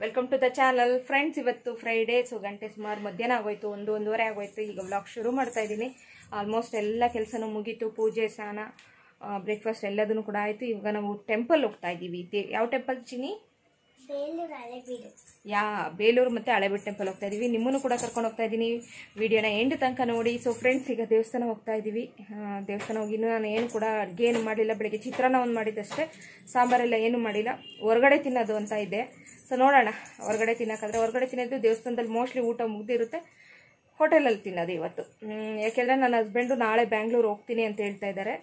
Welcome to the channel friends. ಇವತ್ತು Friday, so ಗಂಟೆ ಸುಮಾರು ಮಧ್ಯಾಹ್ನ ಆಗೋಯ್ತು, ಒಂದೂವರೆ ಆಗೋಯ್ತು. ಈಗ ವ್ಲಾಗ್ ಶುರು ಮಾಡ್ತಾ ಇದ್ದೀನಿ. ಆಲ್ಮೋಸ್ಟ್ ಎಲ್ಲ ಕೆಲಸನೂ ಮುಗೀತು, ಪೂಜೆ, ಸ್ನಾನ, ಬ್ರೇಕ್ಫಾಸ್ಟ್ ಎಲ್ಲದನ್ನು ಕೂಡ ಆಯಿತು. ಇವಾಗ ನಾವು ಟೆಂಪಲ್ ಹೋಗ್ತಾ ಇದ್ದೀವಿ. ಯಾವ ಟೆಂಪಲ್ ಚಿನಿ? ಬೇಲೂರು ಮತ್ತು ಹಳೆಬೀಡು ಟೆಂಪಲ್ ಹೋಗ್ತಾ ಇದ್ದೀವಿ. ನಿಮ್ಮನ್ನು ಕೂಡ ಕರ್ಕೊಂಡು ಹೋಗ್ತಾ ಇದ್ದೀನಿ. ವಿಡಿಯೋನ ಎಂಡ್ ತನಕ ನೋಡಿ. ಸೊ ಫ್ರೆಂಡ್ಸ್, ಈಗ ದೇವಸ್ಥಾನ ಹೋಗ್ತಾ ಇದ್ದೀವಿ. ದೇವಸ್ಥಾನ ಹೋಗಿ ನಾನು ಏನು ಕೂಡ ಅಡುಗೆ ಏನು ಮಾಡಿಲ್ಲ. ಬೆಳಿಗ್ಗೆ ಚಿತ್ರಾನ್ನ ಒಂದು ಮಾಡಿದ್ದಷ್ಟೇ, ಸಾಂಬಾರೆಲ್ಲ ಏನು ಮಾಡಿಲ್ಲ. ಹೊರಗಡೆ ತಿನ್ನೋದು ಅಂತ ಇದೆ. ಸೊ ನೋಡೋಣ, ಹೊರಗಡೆ ತಿನ್ನೋಕ್ಕಾದ್ರೆ ಹೊರಗಡೆ ತಿನ್ನೋದು. ದೇವಸ್ಥಾನದಲ್ಲಿ ಮೋಸ್ಟ್ಲಿ ಊಟ ಮುಗ್ದಿರುತ್ತೆ. ಹೋಟೆಲಲ್ಲಿ ತಿನ್ನೋದು ಇವತ್ತು. ಯಾಕೆಂದರೆ ನನ್ನ ಹಸ್ಬೆಂಡು ನಾಳೆ ಬ್ಯಾಂಗ್ಳೂರು ಹೋಗ್ತೀನಿ ಅಂತ ಹೇಳ್ತಾ ಇದ್ದಾರೆ.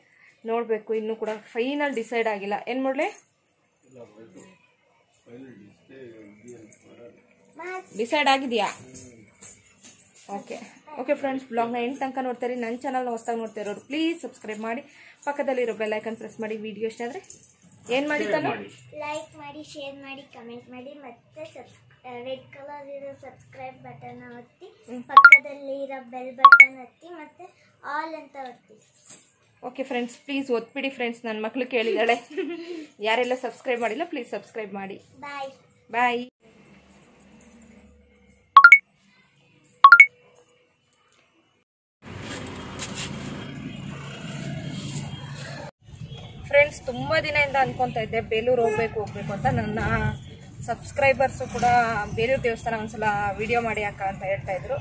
ನೋಡಬೇಕು, ಇನ್ನೂ ಕೂಡ ಫೈನಲ್ ಡಿಸೈಡ್ ಆಗಿಲ್ಲ. ಏನು ಮಾಡಲಿ, ಡಿಸೈಡ್ ಆಗಿದೆಯಾ? ಓಕೆ ಓಕೆ ಫ್ರೆಂಡ್ಸ್, ಬ್ಲಾಗ್ನ ಎಂಡ್ ತನಕ ನೋಡ್ತಾರೆ. ನನ್ನ ಚಾನಲ್ನ ಹೊಸದಾಗಿ ನೋಡ್ತಾ ಇರೋರು ಪ್ಲೀಸ್ ಸಬ್ಸ್ಕ್ರೈಬ್ ಮಾಡಿ, ಪಕ್ಕದಲ್ಲಿರೋ ಬೆಲ್ ಐಕನ್ ಪ್ರೆಸ್ ಮಾಡಿ. ವಿಡಿಯೋ ಇಷ್ಟ ಆದರೆ ಏನು ಮಾಡಿ ತಾನು ಲೈಕ್ ಮಾಡಿ, ಶೇರ್ ಮಾಡಿ, ಕಮೆಂಟ್ ಮಾಡಿ, ಮತ್ತೆ ರೆಡ್ ಕಲರ್ ಇರೋ ಸಬ್ಸ್ಕ್ರೈಬ್ ಬಟನ್ ಒತ್ತಿ, ಪಕ್ಕದಲ್ಲಿ ಇರೋ ಬೆಲ್ ಬಟನ್ ಒತ್ತಿ, ಮತ್ತೆ ಆಲ್ ಅಂತ ಒತ್ತಿ. ಓಕೆ ಫ್ರೆಂಡ್ಸ್, ಪ್ಲೀಸ್ ಒತ್ಬಿಡಿ ಫ್ರೆಂಡ್ಸ್. ನನ್ನ ಮಕ್ಕಳು ಕೇಳಿದಾಳೆ. ಯಾರೆಲ್ಲ ಸಬ್ಸ್ಕ್ರೈಬ್ ಮಾಡಿಲ್ಲ ಪ್ಲೀಸ್ ಸಬ್ಸ್ಕ್ರೈಬ್ ಮಾಡಿ. ಬಾಯ್ ಬಾಯ್. ಫ್ರೆಂಡ್ಸ್, ತುಂಬ ದಿನದಿಂದ ಅನ್ಕೊತಾ ಇದ್ದೆ ಬೇಲೂರು ಹೋಗ್ಬೇಕು ಅಂತ. ನನ್ನ ಸಬ್ಸ್ಕ್ರೈಬರ್ಸು ಕೂಡ ಬೇಲೂರು ದೇವಸ್ಥಾನ ಒಂದ್ಸಲ ವಿಡಿಯೋ ಮಾಡಿ ಅಕ್ಕ ಅಂತ ಹೇಳ್ತಾ ಇದ್ರು.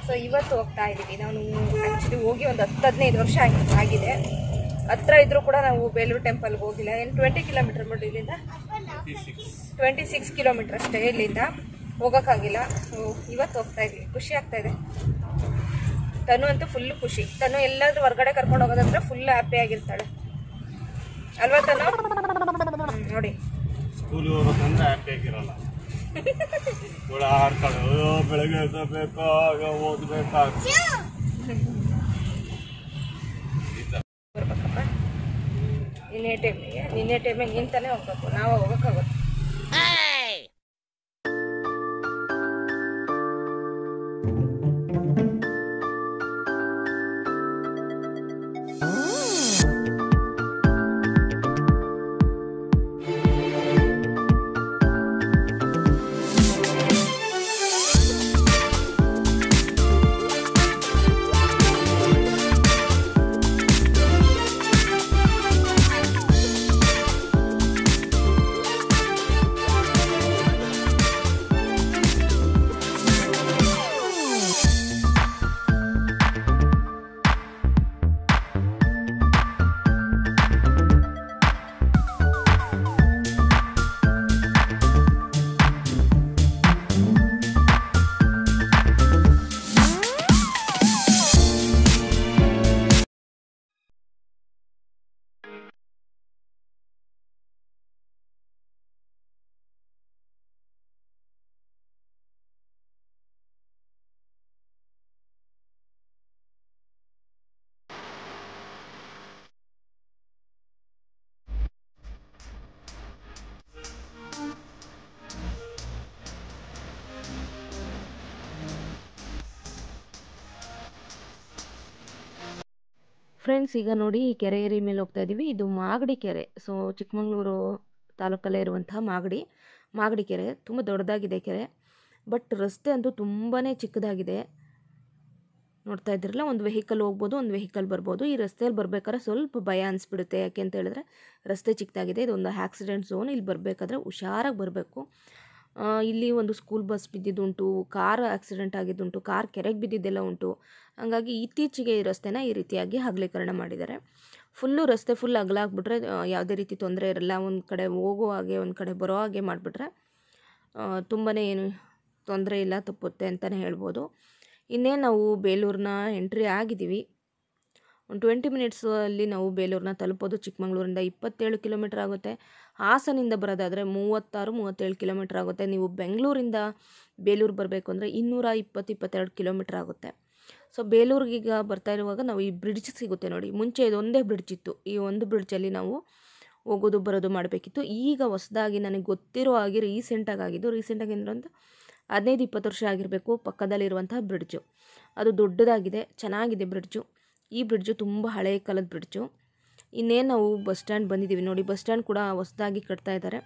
ಸೊ ಇವತ್ತು ಹೋಗ್ತಾ ಇದ್ದೀವಿ. ನಾನು ಆ್ಯಕ್ಚುಲಿ ಹೋಗಿ ಒಂದು 10-15 ವರ್ಷ ಆಗಿದೆ. ಹತ್ರ ಇದ್ರೂ ಕೂಡ ನಾವು ಬೇಲೂರು ಟೆಂಪಲ್ಗೆ ಹೋಗಿಲ್ಲ. ಏನು 20 ಕಿಲೋಮೀಟರ್ ಬಿಟ್ಟು ಇಲ್ಲಿಂದ 26 ಕಿಲೋಮೀಟರ್ ಅಷ್ಟೇ ಇಲ್ಲಿಂದ, ಹೋಗೋಕ್ಕಾಗಿಲ್ಲ. ಸೊ ಇವತ್ತು ಹೋಗ್ತಾ ಇದ್ದೀವಿ. ಖುಷಿ ಆಗ್ತಾ ಇದೆ. ತನು ಅಂತೂ ಫುಲ್ ಖುಷಿ. ತನು ಎಲ್ಲಾದ್ರೂ ಹೊರಗಡೆ ಕರ್ಕೊಂಡು ಹೋಗೋದಂದ್ರೆ ಫುಲ್ ಹ್ಯಾಪಿ ಆಗಿರ್ತಾಳೆ ಅಲ್ವಾ ತನು? ನೋಡಿ, ಸ್ಕೂಲ್ ಹೋಗ್ಬೇಕಂದ್ರೆ ಹ್ಯಾಪಿ ಆಗಿರಲ್ಲ. ಬೆಳಗ್ಗೆ ಎದ್ದಬೇಕಾಗ ಓದ್ಬೇಕಾಗ ಬರ್ಬೇಕಪ್ಪ. ನಿನ್ನೆ ಟೈಮಿಗೆ ನಿಂತಾನೆ ಹೋಗ್ಬೇಕು. ನಾವು ಹೋಗೋಕ್ಕಾಗುತ್ತೆ. ಫ್ರೆಂಡ್ಸ್, ಈಗ ನೋಡಿ, ಈ ಕೆರೆ ಏರಿ ಮೇಲೆ ಹೋಗ್ತಾ ಇದ್ದೀವಿ. ಇದು ಮಾಗಡಿ ಕೆರೆ. ಸೊ ಚಿಕ್ಕಮಗಳೂರು ತಾಲೂಕಲ್ಲೇ ಇರುವಂತಹ ಮಾಗಡಿ ಕೆರೆ. ತುಂಬ ದೊಡ್ಡದಾಗಿದೆ ಕೆರೆ. ಬಟ್ ರಸ್ತೆ ಅಂತೂ ತುಂಬಾ ಚಿಕ್ಕದಾಗಿದೆ. ನೋಡ್ತಾ ಇದ್ದಿರಲ್ಲ, ಒಂದು ವೆಹಿಕಲ್ ಹೋಗ್ಬೋದು, ಒಂದು ವೆಹಿಕಲ್ ಬರ್ಬೋದು. ಈ ರಸ್ತೆಯಲ್ಲಿ ಬರ್ಬೇಕಾದ್ರೆ ಸ್ವಲ್ಪ ಭಯ ಅನಿಸ್ಬಿಡುತ್ತೆ. ಯಾಕೆ ಅಂತ ಹೇಳಿದ್ರೆ ರಸ್ತೆ ಚಿಕ್ಕದಾಗಿದೆ. ಇದೊಂದು ಆಕ್ಸಿಡೆಂಟ್ ಝೋನ್. ಇಲ್ಲಿ ಬರಬೇಕಾದ್ರೆ ಹುಷಾರಾಗಿ ಬರಬೇಕು. ಇಲ್ಲಿ ಒಂದು ಸ್ಕೂಲ್ ಬಸ್ ಬಿದ್ದಿದ್ದುಂಟು, ಕಾರ್ ಆಕ್ಸಿಡೆಂಟ್ ಆಗಿದ್ದುಂಟು, ಕಾರ್ ಕೆರೆಗೆ ಬಿದ್ದಿದ್ದೆಲ್ಲ ಉಂಟು. ಹಾಗಾಗಿ ಇತ್ತೀಚೆಗೆ ಈ ರಸ್ತೆನ ಈ ರೀತಿಯಾಗಿ ಅಗಲೀಕರಣ ಮಾಡಿದ್ದಾರೆ. ಫುಲ್ಲು ರಸ್ತೆ ಫುಲ್ ಅಗಲ ಆಗಿಬಿಟ್ರೆ ಯಾವುದೇ ರೀತಿ ತೊಂದರೆ ಇರಲ್ಲ. ಒಂದು ಕಡೆ ಹೋಗೋ ಹಾಗೆ, ಒಂದು ಕಡೆ ಬರೋ ಹಾಗೆ ಮಾಡಿಬಿಟ್ರೆ ತುಂಬಾ ಏನು ತೊಂದರೆ ಇಲ್ಲ, ತಪ್ಪುತ್ತೆ ಅಂತಲೇ ಹೇಳ್ಬೋದು. ಇನ್ನೇನು ನಾವು ಬೇಲೂರನ್ನ ಎಂಟ್ರಿ ಆಗಿದ್ದೀವಿ. ಒಂದು 20 ಮಿನಿಟ್ಸಲ್ಲಿ ನಾವು ಬೇಲೂರನ್ನ ತಲುಪೋದು. ಚಿಕ್ಕಮಗಳೂರಿಂದ 27 ಕಿಲೋಮೀಟರ್ ಆಗುತ್ತೆ. ಹಾಸನಿಂದ ಬರೋದಾದರೆ 36-37 ಕಿಲೋಮೀಟರ್ ಆಗುತ್ತೆ. ನೀವು ಬೆಂಗಳೂರಿಂದ ಬೇಲೂರು ಬರಬೇಕು ಅಂದರೆ 220-22 ಕಿಲೋಮೀಟರ್ ಆಗುತ್ತೆ. ಸೊ ಬೇಲೂರಿಗೀಗ ಬರ್ತಾ ಇರುವಾಗ ನಾವು ಈ ಬ್ರಿಡ್ಜ್ ಸಿಗುತ್ತೆ ನೋಡಿ. ಮುಂಚೆ ಇದೊಂದೇ ಬ್ರಿಡ್ಜ್ ಇತ್ತು. ಈ ಒಂದು ಬ್ರಿಡ್ಜಲ್ಲಿ ನಾವು ಹೋಗೋದು ಬರೋದು ಮಾಡಬೇಕಿತ್ತು. ಈಗ ಹೊಸದಾಗಿ ನನಗೆ ಗೊತ್ತಿರೋ ಹಾಗೆ ರೀಸೆಂಟಾಗಿ ಅಂದರೆ ಒಂದು 15-20 ವರ್ಷ ಆಗಿರಬೇಕು. ಪಕ್ಕದಲ್ಲಿರುವಂತಹ ಬ್ರಿಡ್ಜು ಅದು ದೊಡ್ಡದಾಗಿದೆ, ಚೆನ್ನಾಗಿದೆ ಬ್ರಿಡ್ಜು. ಈ ಬ್ರಿಡ್ಜು ತುಂಬ ಹಳೆಯ ಕಾಲದ ಬ್ರಿಡ್ಜು. ಇನ್ನೇನು ನಾವು ಬಸ್ ಸ್ಟ್ಯಾಂಡ್ ಬಂದಿದ್ದೀವಿ ನೋಡಿ. ಬಸ್ ಸ್ಟ್ಯಾಂಡ್ ಕೂಡ ಹೊಸದಾಗಿ ಕಟ್ತಾ ಇದ್ದಾರೆ.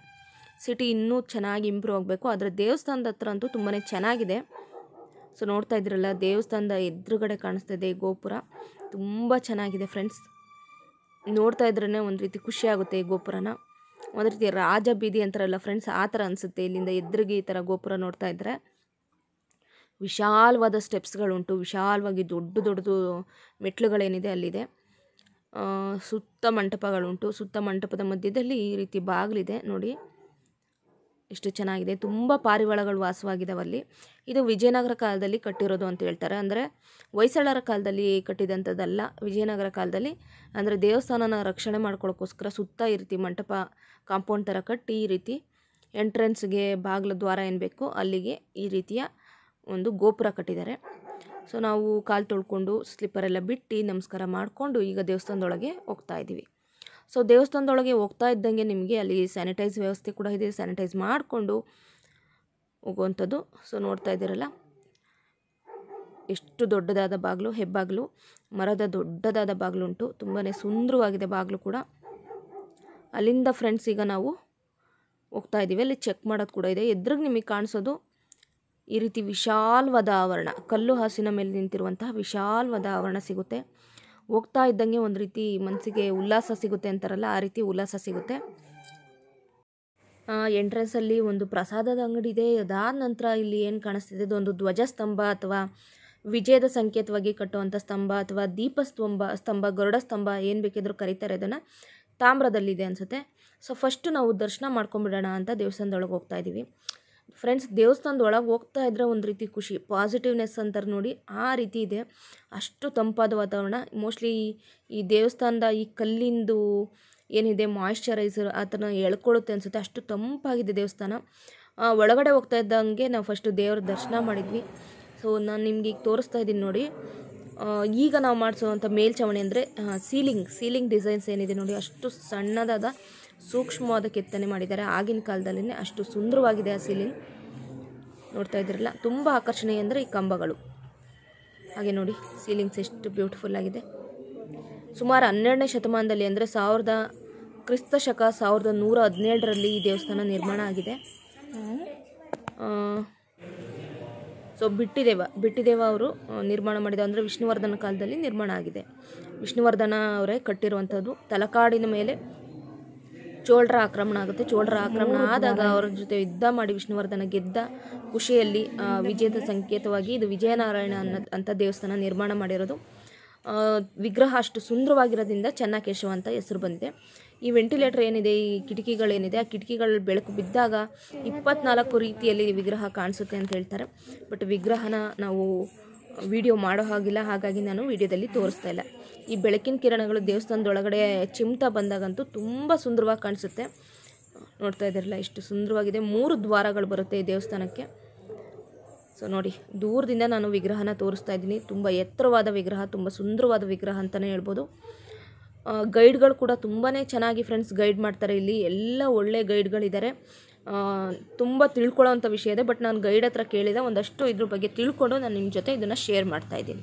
ಸಿಟಿ ಇನ್ನೂ ಚೆನ್ನಾಗಿ ಇಂಪ್ರೂವ್ ಆಗಬೇಕು. ಆದರೆ ದೇವಸ್ಥಾನದ ಹತ್ರ ಅಂತೂ ತುಂಬಾ ಚೆನ್ನಾಗಿದೆ. ಸೊ ನೋಡ್ತಾ ಇದ್ರಲ್ಲ, ದೇವಸ್ಥಾನದ ಎದುರುಗಡೆ ಕಾಣಿಸ್ತಾ ಇದೆ ಗೋಪುರ, ತುಂಬ ಚೆನ್ನಾಗಿದೆ ಫ್ರೆಂಡ್ಸ್. ನೋಡ್ತಾ ಇದ್ರೇ ಒಂದು ರೀತಿ ಖುಷಿ ಆಗುತ್ತೆ ಈ ಗೋಪುರನ. ಒಂದು ರೀತಿ ರಾಜ ಬೀದಿ ಅಂತಾರಲ್ಲ ಫ್ರೆಂಡ್ಸ್, ಆ ಥರ ಅನಿಸುತ್ತೆ ಇಲ್ಲಿಂದ ಎದುರಿಗೆ ಈ ಥರ ಗೋಪುರ ನೋಡ್ತಾ ಇದ್ದರೆ. ವಿಶಾಲವಾದ ಸ್ಟೆಪ್ಸ್ಗಳುಂಟು, ವಿಶಾಲವಾಗಿ ದೊಡ್ಡದು ಮೆಟ್ಲುಗಳೇನಿದೆ ಅಲ್ಲಿದೆ. ಸುತ್ತ ಮಂಟಪಗಳುಂಟು. ಸುತ್ತ ಮಂಟಪದ ಮಧ್ಯದಲ್ಲಿ ಈ ರೀತಿ ಬಾಗಿಲಿದೆ ನೋಡಿ, ಎಷ್ಟು ಚೆನ್ನಾಗಿದೆ. ತುಂಬ ಪಾರಿವಾಳಗಳು ವಾಸವಾಗಿದ್ದಾವೆ ಅಲ್ಲಿ. ಇದು ವಿಜಯನಗರ ಕಾಲದಲ್ಲಿ ಕಟ್ಟಿರೋದು ಅಂತ ಹೇಳ್ತಾರೆ. ಅಂದರೆ ಹೊಯ್ಸಳರ ಕಾಲದಲ್ಲಿ ಕಟ್ಟಿದಂಥದ್ದಲ್ಲ, ವಿಜಯನಗರ ಕಾಲದಲ್ಲಿ. ಅಂದರೆ ದೇವಸ್ಥಾನನ ರಕ್ಷಣೆ ಮಾಡ್ಕೊಳ್ಳೋಕ್ಕೋಸ್ಕರ ಸುತ್ತ ಈ ರೀತಿ ಮಂಟಪ ಕಾಂಪೌಂಡ್ ಥರ ಕಟ್ಟಿ ಈ ರೀತಿ ಎಂಟ್ರೆನ್ಸ್ಗೆ ಬಾಗಿಲು ದ್ವಾರ ಏನು ಬೇಕು ಅಲ್ಲಿಗೆ ಈ ರೀತಿಯ ಒಂದು ಗೋಪುರ ಕಟ್ಟಿದ್ದಾರೆ. ಸೊ ನಾವು ಕಾಲು ತೊಳ್ಕೊಂಡು ಸ್ಲಿಪ್ಪರೆಲ್ಲ ಬಿಟ್ಟು ನಮಸ್ಕಾರ ಮಾಡಿಕೊಂಡು ಈಗ ದೇವಸ್ಥಾನದೊಳಗೆ ಹೋಗ್ತಾ ಇದ್ದೀವಿ. ಸೊ ದೇವಸ್ಥಾನದೊಳಗೆ ಹೋಗ್ತಾ ಇದ್ದಂಗೆ ನಿಮಗೆ ಅಲ್ಲಿ ಸ್ಯಾನಿಟೈಸ್ ವ್ಯವಸ್ಥೆ ಕೂಡ ಇದೆ, ಸ್ಯಾನಿಟೈಸ್ ಮಾಡಿಕೊಂಡು ಹೋಗುವಂಥದ್ದು. ಸೊ ನೋಡ್ತಾ ಇದ್ದೀರಲ್ಲ, ಎಷ್ಟು ದೊಡ್ಡದಾದ ಬಾಗಿಲು, ಹೆಬ್ಬಾಗಿಲು, ಮರದ ದೊಡ್ಡದಾದ ಬಾಗಿಲು ಉಂಟು. ತುಂಬಾ ಸುಂದರವಾಗಿದೆ ಬಾಗಿಲು ಕೂಡ. ಅಲ್ಲಿಂದ ಫ್ರೆಂಡ್ಸ್ ಈಗ ನಾವು ಹೋಗ್ತಾ ಇದ್ದೀವಿ. ಅಲ್ಲಿ ಚೆಕ್ ಮಾಡೋದು ಕೂಡ ಇದೆ. ಎದುರಿಗೆ ನಿಮಗೆ ಕಾಣಿಸೋದು ಈ ರೀತಿ ವಿಶಾಲವಾದ ಆವರಣ, ಕಲ್ಲು ಹಾಸಿನ ಮೇಲೆ ನಿಂತಿರುವಂತಹ ವಿಶಾಲವಾದ ಆವರಣ ಸಿಗುತ್ತೆ. ಹೋಗ್ತಾ ಇದ್ದಂಗೆ ಒಂದು ರೀತಿ ಮನಸ್ಸಿಗೆ ಉಲ್ಲಾಸ ಸಿಗುತ್ತೆ ಅಂತಾರಲ್ಲ, ಆ ರೀತಿ ಉಲ್ಲಾಸ ಸಿಗುತ್ತೆ. ಎಂಟ್ರೆನ್ಸಲ್ಲಿ ಒಂದು ಪ್ರಸಾದದ ಅಂಗಡಿ ಇದೆ. ಅದಾದ ನಂತರ ಇಲ್ಲಿ ಏನು ಕಾಣಿಸ್ತಿದೆ, ಇದೊಂದು ಧ್ವಜಸ್ತಂಭ ಅಥವಾ ವಿಜಯದ ಸಂಕೇತವಾಗಿ ಕಟ್ಟುವಂಥ ಸ್ತಂಭ ಅಥವಾ ದೀಪಸ್ತಂಭ ಗರುಡ ಸ್ತಂಭ ಏನು ಬೇಕಿದ್ರೂ ಕರೀತಾರೆ. ಅದನ್ನು ತಾಮ್ರದಲ್ಲಿದೆ ಅನಿಸುತ್ತೆ. ಸೊ ಫಸ್ಟು ನಾವು ದರ್ಶನ ಮಾಡ್ಕೊಂಬಿಡೋಣ ಅಂತ ದೇವಸ್ಥಾನದೊಳಗೆ ಹೋಗ್ತಾ ಇದ್ದೀವಿ ಫ್ರೆಂಡ್ಸ್. ದೇವಸ್ಥಾನದೊಳಗೆ ಹೋಗ್ತಾ ಇದ್ದರೆ ಒಂದು ರೀತಿ ಖುಷಿ, ಪಾಸಿಟಿವ್ನೆಸ್ ಅಂತಾರೆ ನೋಡಿ, ಆ ರೀತಿ ಇದೆ. ಅಷ್ಟು ತಂಪಾದ ವಾತಾವರಣ. ಮೋಸ್ಟ್ಲಿ ಈ ದೇವಸ್ಥಾನದ ಈ ಕಲ್ಲಿಂದು ಏನಿದೆ ಮಾಯಿಶ್ಚರೈಸರ್ ಆ ಥರ ಎಳ್ಕೊಳ್ಳುತ್ತೆ ಅನಿಸುತ್ತೆ, ಅಷ್ಟು ತಂಪಾಗಿದೆ ದೇವಸ್ಥಾನ. ಒಳಗಡೆ ಹೋಗ್ತಾ ಇದ್ದಂಗೆ ನಾವು ಫಸ್ಟು ದೇವರ ದರ್ಶನ ಮಾಡಿದ್ವಿ. ಸೊ ನಾನು ನಿಮ್ಗೆ ಈಗ ತೋರಿಸ್ತಾ ಇದ್ದೀನಿ ನೋಡಿ. ಈಗ ನಾವು ಮಾಡಿಸೋವಂಥ ಮೇಲ್ಛಾವಣಿ ಅಂದರೆ ಸೀಲಿಂಗ್ ಡಿಸೈನ್ಸ್ ಏನಿದೆ ನೋಡಿ, ಅಷ್ಟು ಸಣ್ಣದಾದ ಸೂಕ್ಷ್ಮವಾದ ಕೆತ್ತನೆ ಮಾಡಿದ್ದಾರೆ. ಆಗಿನ ಕಾಲದಲ್ಲೇ ಅಷ್ಟು ಸುಂದರವಾಗಿದೆ ಆ ಸೀಲಿಂಗ್. ನೋಡ್ತಾ ಇದ್ದೀರಲ್ಲ, ತುಂಬ ಆಕರ್ಷಣೀಯ ಅಂದರೆ ಈ ಕಂಬಗಳು. ಹಾಗೆ ನೋಡಿ ಸೀಲಿಂಗ್ಸ್ ಎಷ್ಟು ಬ್ಯೂಟಿಫುಲ್ ಆಗಿದೆ. ಸುಮಾರು 12ನೇ ಶತಮಾನದಲ್ಲಿ ಅಂದರೆ ಕ್ರಿಸ್ತ ಶಕ 1117ರಲ್ಲಿ ಈ ದೇವಸ್ಥಾನ ನಿರ್ಮಾಣ ಆಗಿದೆ. ಸೊ ಬಿಟ್ಟಿದೇವ ಅವರು ನಿರ್ಮಾಣ ಮಾಡಿದ, ಅಂದರೆ ವಿಷ್ಣುವರ್ಧನ ಕಾಲದಲ್ಲಿ ನಿರ್ಮಾಣ ಆಗಿದೆ. ವಿಷ್ಣುವರ್ಧನ ಅವರೇ ಕಟ್ಟಿರುವಂಥದ್ದು. ತಲಕಾಡಿನ ಮೇಲೆ ಚೋಳರ ಆಕ್ರಮಣ ಆಗುತ್ತೆ. ಚೋಳರ ಆಕ್ರಮಣ ಆದಾಗ ಅವರ ಜೊತೆ ಯುದ್ಧ ಮಾಡಿ ವಿಷ್ಣುವರ್ಧನ ಗೆದ್ದ ಖುಷಿಯಲ್ಲಿ ವಿಜಯದ ಸಂಕೇತವಾಗಿ ಇದು ವಿಜಯನಾರಾಯಣ ಅಂತ ದೇವಸ್ಥಾನ ನಿರ್ಮಾಣ ಮಾಡಿರೋದು. ವಿಗ್ರಹ ಅಷ್ಟು ಸುಂದರವಾಗಿರೋದ್ರಿಂದ ಚೆನ್ನಕೇಶವ ಅಂತ ಹೆಸರು ಬಂದಿದೆ. ಈ ವೆಂಟಿಲೇಟರ್ ಏನಿದೆ, ಈ ಕಿಟಕಿಗಳೇನಿದೆ, ಆ ಕಿಟಕಿಗಳ ಬೆಳಕು ಬಿದ್ದಾಗ 24 ರೀತಿಯಲ್ಲಿ ವಿಗ್ರಹ ಕಾಣಿಸುತ್ತೆ ಅಂತ ಹೇಳ್ತಾರೆ. ಬಟ್ ವಿಗ್ರಹನ ನಾವು ವಿಡಿಯೋ ಮಾಡೋ ಹಾಗಿಲ್ಲ, ಹಾಗಾಗಿ ನಾನು ವಿಡಿಯೋದಲ್ಲಿ ತೋರಿಸ್ತಾ ಇಲ್ಲ. ಈ ಬೆಳಕಿನ ಕಿರಣಗಳು ದೇವಸ್ಥಾನದೊಳಗಡೆ ಚಿಮ್ತಾ ಬಂದಾಗಂತೂ ತುಂಬ ಸುಂದರವಾಗಿ ಕಾಣಿಸುತ್ತೆ. ನೋಡ್ತಾ ಇದ್ದೀರಲ್ಲ ಎಷ್ಟು ಸುಂದರವಾಗಿದೆ. 3 ದ್ವಾರಗಳು ಬರುತ್ತೆ ಈ ದೇವಸ್ಥಾನಕ್ಕೆ. ಸೊ ನೋಡಿ, ದೂರದಿಂದ ನಾನು ವಿಗ್ರಹನ ತೋರಿಸ್ತಾ ಇದ್ದೀನಿ. ತುಂಬ ಎತ್ತರವಾದ ವಿಗ್ರಹ, ತುಂಬ ಸುಂದರವಾದ ವಿಗ್ರಹ ಅಂತಲೇ ಹೇಳ್ಬೋದು. ಗೈಡ್ಗಳು ಕೂಡ ತುಂಬಾ ಚೆನ್ನಾಗಿ ಫ್ರೆಂಡ್ಸ್ ಗೈಡ್ ಮಾಡ್ತಾರೆ. ಇಲ್ಲಿ ಎಲ್ಲ ಒಳ್ಳೆ ಗೈಡ್ಗಳಿದ್ದಾರೆ. ತುಂಬ ತಿಳ್ಕೊಳ್ಳೋವಂಥ ವಿಷಯ ಇದೆ. ಬಟ್ ನಾನು ಗೈಡ್ ಹತ್ರ ಕೇಳಿದೆ, ಒಂದಷ್ಟು ಇದ್ರ ಬಗ್ಗೆ ತಿಳ್ಕೊಂಡು ನಾನು ನಿಮ್ಮ ಜೊತೆ ಇದನ್ನು ಶೇರ್ ಮಾಡ್ತಾಯಿದ್ದೀನಿ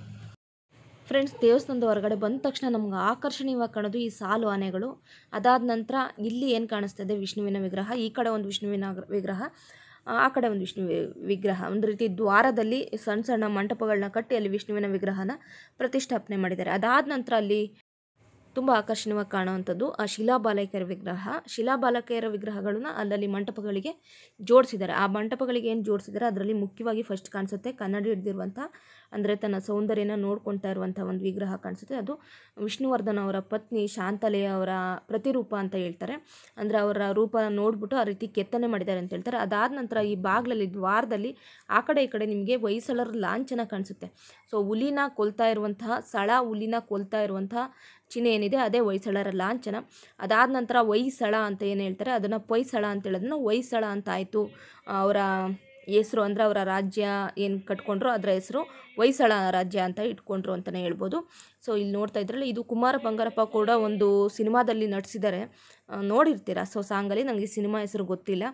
ಫ್ರೆಂಡ್ಸ್. ದೇವಸ್ಥಾನದ ಹೊರಗಡೆ ಬಂದ ತಕ್ಷಣ ನಮ್ಗೆ ಆಕರ್ಷಣೀಯವಾಗಿ ಕಾಣೋದು ಈ ಸಾಲು ಆನೆಗಳು. ಅದಾದ ನಂತರ ಇಲ್ಲಿ ಏನು ಕಾಣಿಸ್ತದೆ, ವಿಷ್ಣುವಿನ ವಿಗ್ರಹ. ಈ ಕಡೆ ಒಂದು ವಿಷ್ಣುವಿನ ವಿಗ್ರಹ, ಆ ಕಡೆ ಒಂದು ವಿಷ್ಣು ವಿಗ್ರಹ. ಒಂದು ರೀತಿ ದ್ವಾರದಲ್ಲಿ ಸಣ್ಣ ಸಣ್ಣ ಮಂಟಪಗಳನ್ನ ಕಟ್ಟಿ ಅಲ್ಲಿ ವಿಷ್ಣುವಿನ ವಿಗ್ರಹನ ಪ್ರತಿಷ್ಠಾಪನೆ ಮಾಡಿದ್ದಾರೆ. ಅದಾದ ನಂತರ ಅಲ್ಲಿ ತುಂಬ ಆಕರ್ಷಣೀಯವಾಗಿ ಕಾಣುವಂಥದ್ದು ಆ ಶಿಲಾಬಾಲಕಿಯರ ವಿಗ್ರಹ. ಶಿಲಾಬಾಲಕಿಯರ ವಿಗ್ರಹಗಳನ್ನ ಅಲ್ಲಲ್ಲಿ ಮಂಟಪಗಳಿಗೆ ಜೋಡಿಸಿದ್ದಾರೆ. ಆ ಮಂಟಪಗಳಿಗೆ ಏನು ಜೋಡಿಸಿದ್ದಾರೆ ಅದರಲ್ಲಿ ಮುಖ್ಯವಾಗಿ ಫಸ್ಟ್ ಕಾಣಿಸುತ್ತೆ ಕನ್ನಡಿ ಹಿಡಿದಿರುವಂಥ, ಅಂದರೆ ತನ್ನ ಸೌಂದರ್ಯನ ನೋಡ್ಕೊಳ್ತಾ ಇರುವಂಥ ಒಂದು ವಿಗ್ರಹ ಕಾಣಿಸುತ್ತೆ. ಅದು ವಿಷ್ಣುವರ್ಧನ ಅವರ ಪತ್ನಿ ಶಾಂತಲೆಯ ಅವರ ಪ್ರತಿರೂಪ ಅಂತ ಹೇಳ್ತಾರೆ. ಅಂದರೆ ಅವರ ರೂಪ ನೋಡ್ಬಿಟ್ಟು ಆ ರೀತಿ ಕೆತ್ತನೆ ಮಾಡಿದ್ದಾರೆ ಅಂತ ಹೇಳ್ತಾರೆ. ಅದಾದ ನಂತರ ಈ ಬಾಗಿಲಲ್ಲಿ ದ್ವಾರದಲ್ಲಿ ಆ ಕಡೆ ಈ ಕಡೆ ನಿಮಗೆ ಹೊಯ್ಸಳರ ಲಾಂಛನ ಕಾಣಿಸುತ್ತೆ. ಸೊ ಹುಲಿನ ಕೊಲ್ತಾ ಇರುವಂತಹ ಹುಲಿನ ಕೊಲ್ತಾ ಇರುವಂತಹ ಚಿಹ್ನೆ ಏನಿದೆ ಅದೇ ಹೊಯ್ಸಳರ ಲಾಂಛನ. ಅದಾದ ನಂತರ ಹೊಯ್ಸಳ ಅಂತ ಏನು ಹೇಳ್ತಾರೆ ಅದನ್ನು ಪೊಯ್ಸಳ ಅಂತ ಹೇಳೋದನ್ನು ಹೊಯ್ಸಳ ಅಂತ ಆಯಿತು. ಅವರ ಹೆಸರು ಅಂದರೆ ಅವರ ರಾಜ್ಯ ಏನು ಕಟ್ಕೊಂಡ್ರು ಅದರ ಹೆಸರು ಹೊಯ್ಸಳ ರಾಜ್ಯ ಅಂತ ಇಟ್ಕೊಂಡ್ರು ಅಂತಲೇ ಹೇಳ್ಬೋದು. ಸೊ ಇಲ್ಲಿ ನೋಡ್ತಾ ಇದ್ರಲ್ಲ, ಇದು ಕುಮಾರ ಬಂಗಾರಪ್ಪ ಕೂಡ ಒಂದು ಸಿನಿಮಾದಲ್ಲಿ ನಟಿಸಿದ್ದಾರೆ, ನೋಡಿರ್ತೀರ. ಸೊ ಸಾಂಗಲ್ಲಿ ನನಗೆ ಸಿನಿಮಾ ಹೆಸರು ಗೊತ್ತಿಲ್ಲ.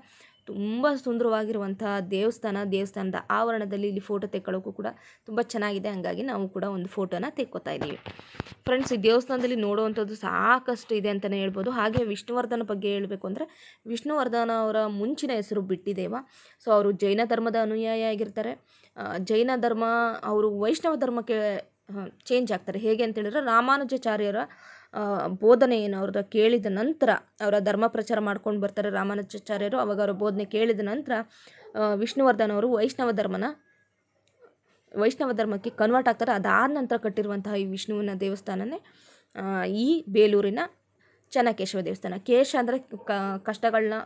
ತುಂಬ ಸುಂದರವಾಗಿರುವಂಥ ದೇವಸ್ಥಾನದ ಆವರಣದಲ್ಲಿ ಇಲ್ಲಿ ಫೋಟೋ ತೆಕ್ಕೊಳ್ಳೋಕ್ಕೂ ಕೂಡ ತುಂಬ ಚೆನ್ನಾಗಿದೆ. ಹಂಗಾಗಿ ನಾವು ಕೂಡ ಒಂದು ಫೋಟೋನ ತೆಕ್ಕೋತಾ ಇದ್ದೀವಿ. ಫ್ರೆಂಡ್ಸ್, ಈ ದೇವಸ್ಥಾನದಲ್ಲಿ ನೋಡುವಂಥದ್ದು ಸಾಕಷ್ಟು ಇದೆ ಅಂತಲೇ ಹೇಳ್ಬೋದು. ಹಾಗೆ ವಿಷ್ಣುವರ್ಧನ ಬಗ್ಗೆ ಹೇಳಬೇಕು ಅಂದರೆ, ವಿಷ್ಣುವರ್ಧನ ಅವರ ಮುಂಚಿನ ಹೆಸರು ಬಿಟ್ಟಿದೇವ. ಸೊ ಅವರು ಜೈನ ಧರ್ಮದ ಅನುಯಾಯಿ ಆಗಿರ್ತಾರೆ. ಜೈನ ಧರ್ಮ ಅವರು ವೈಷ್ಣವ ಧರ್ಮಕ್ಕೆ ಚೇಂಜ್ ಆಗ್ತಾರೆ. ಹೇಗೆ ಅಂತೇಳಿದ್ರೆ, ರಾಮಾನುಜಾಚಾರ್ಯರ ಬೋಧನೆ ಏನು ಅವ್ರದ್ದು ಕೇಳಿದ ನಂತರ ಅವರ ಧರ್ಮ ಪ್ರಚಾರ ಮಾಡ್ಕೊಂಡು ಬರ್ತಾರೆ ರಾಮಾನುಜಾಚಾರ್ಯರು. ಅವಾಗ ಅವರ ಬೋಧನೆ ಕೇಳಿದ ನಂತರ ವಿಷ್ಣುವರ್ಧನ್ ಅವರು ವೈಷ್ಣವ ಧರ್ಮಕ್ಕೆ ಕನ್ವರ್ಟ್ ಆಗ್ತಾರೆ. ಅದಾದ ನಂತರ ಕಟ್ಟಿರುವಂತಹ ಈ ವಿಷ್ಣುವಿನ ದೇವಸ್ಥಾನನೇ ಈ ಬೇಲೂರಿನ ಚೆನ್ನಕೇಶವ ದೇವಸ್ಥಾನ. ಕೇಶ ಅಂದರೆ ಕಷ್ಟಗಳನ್ನ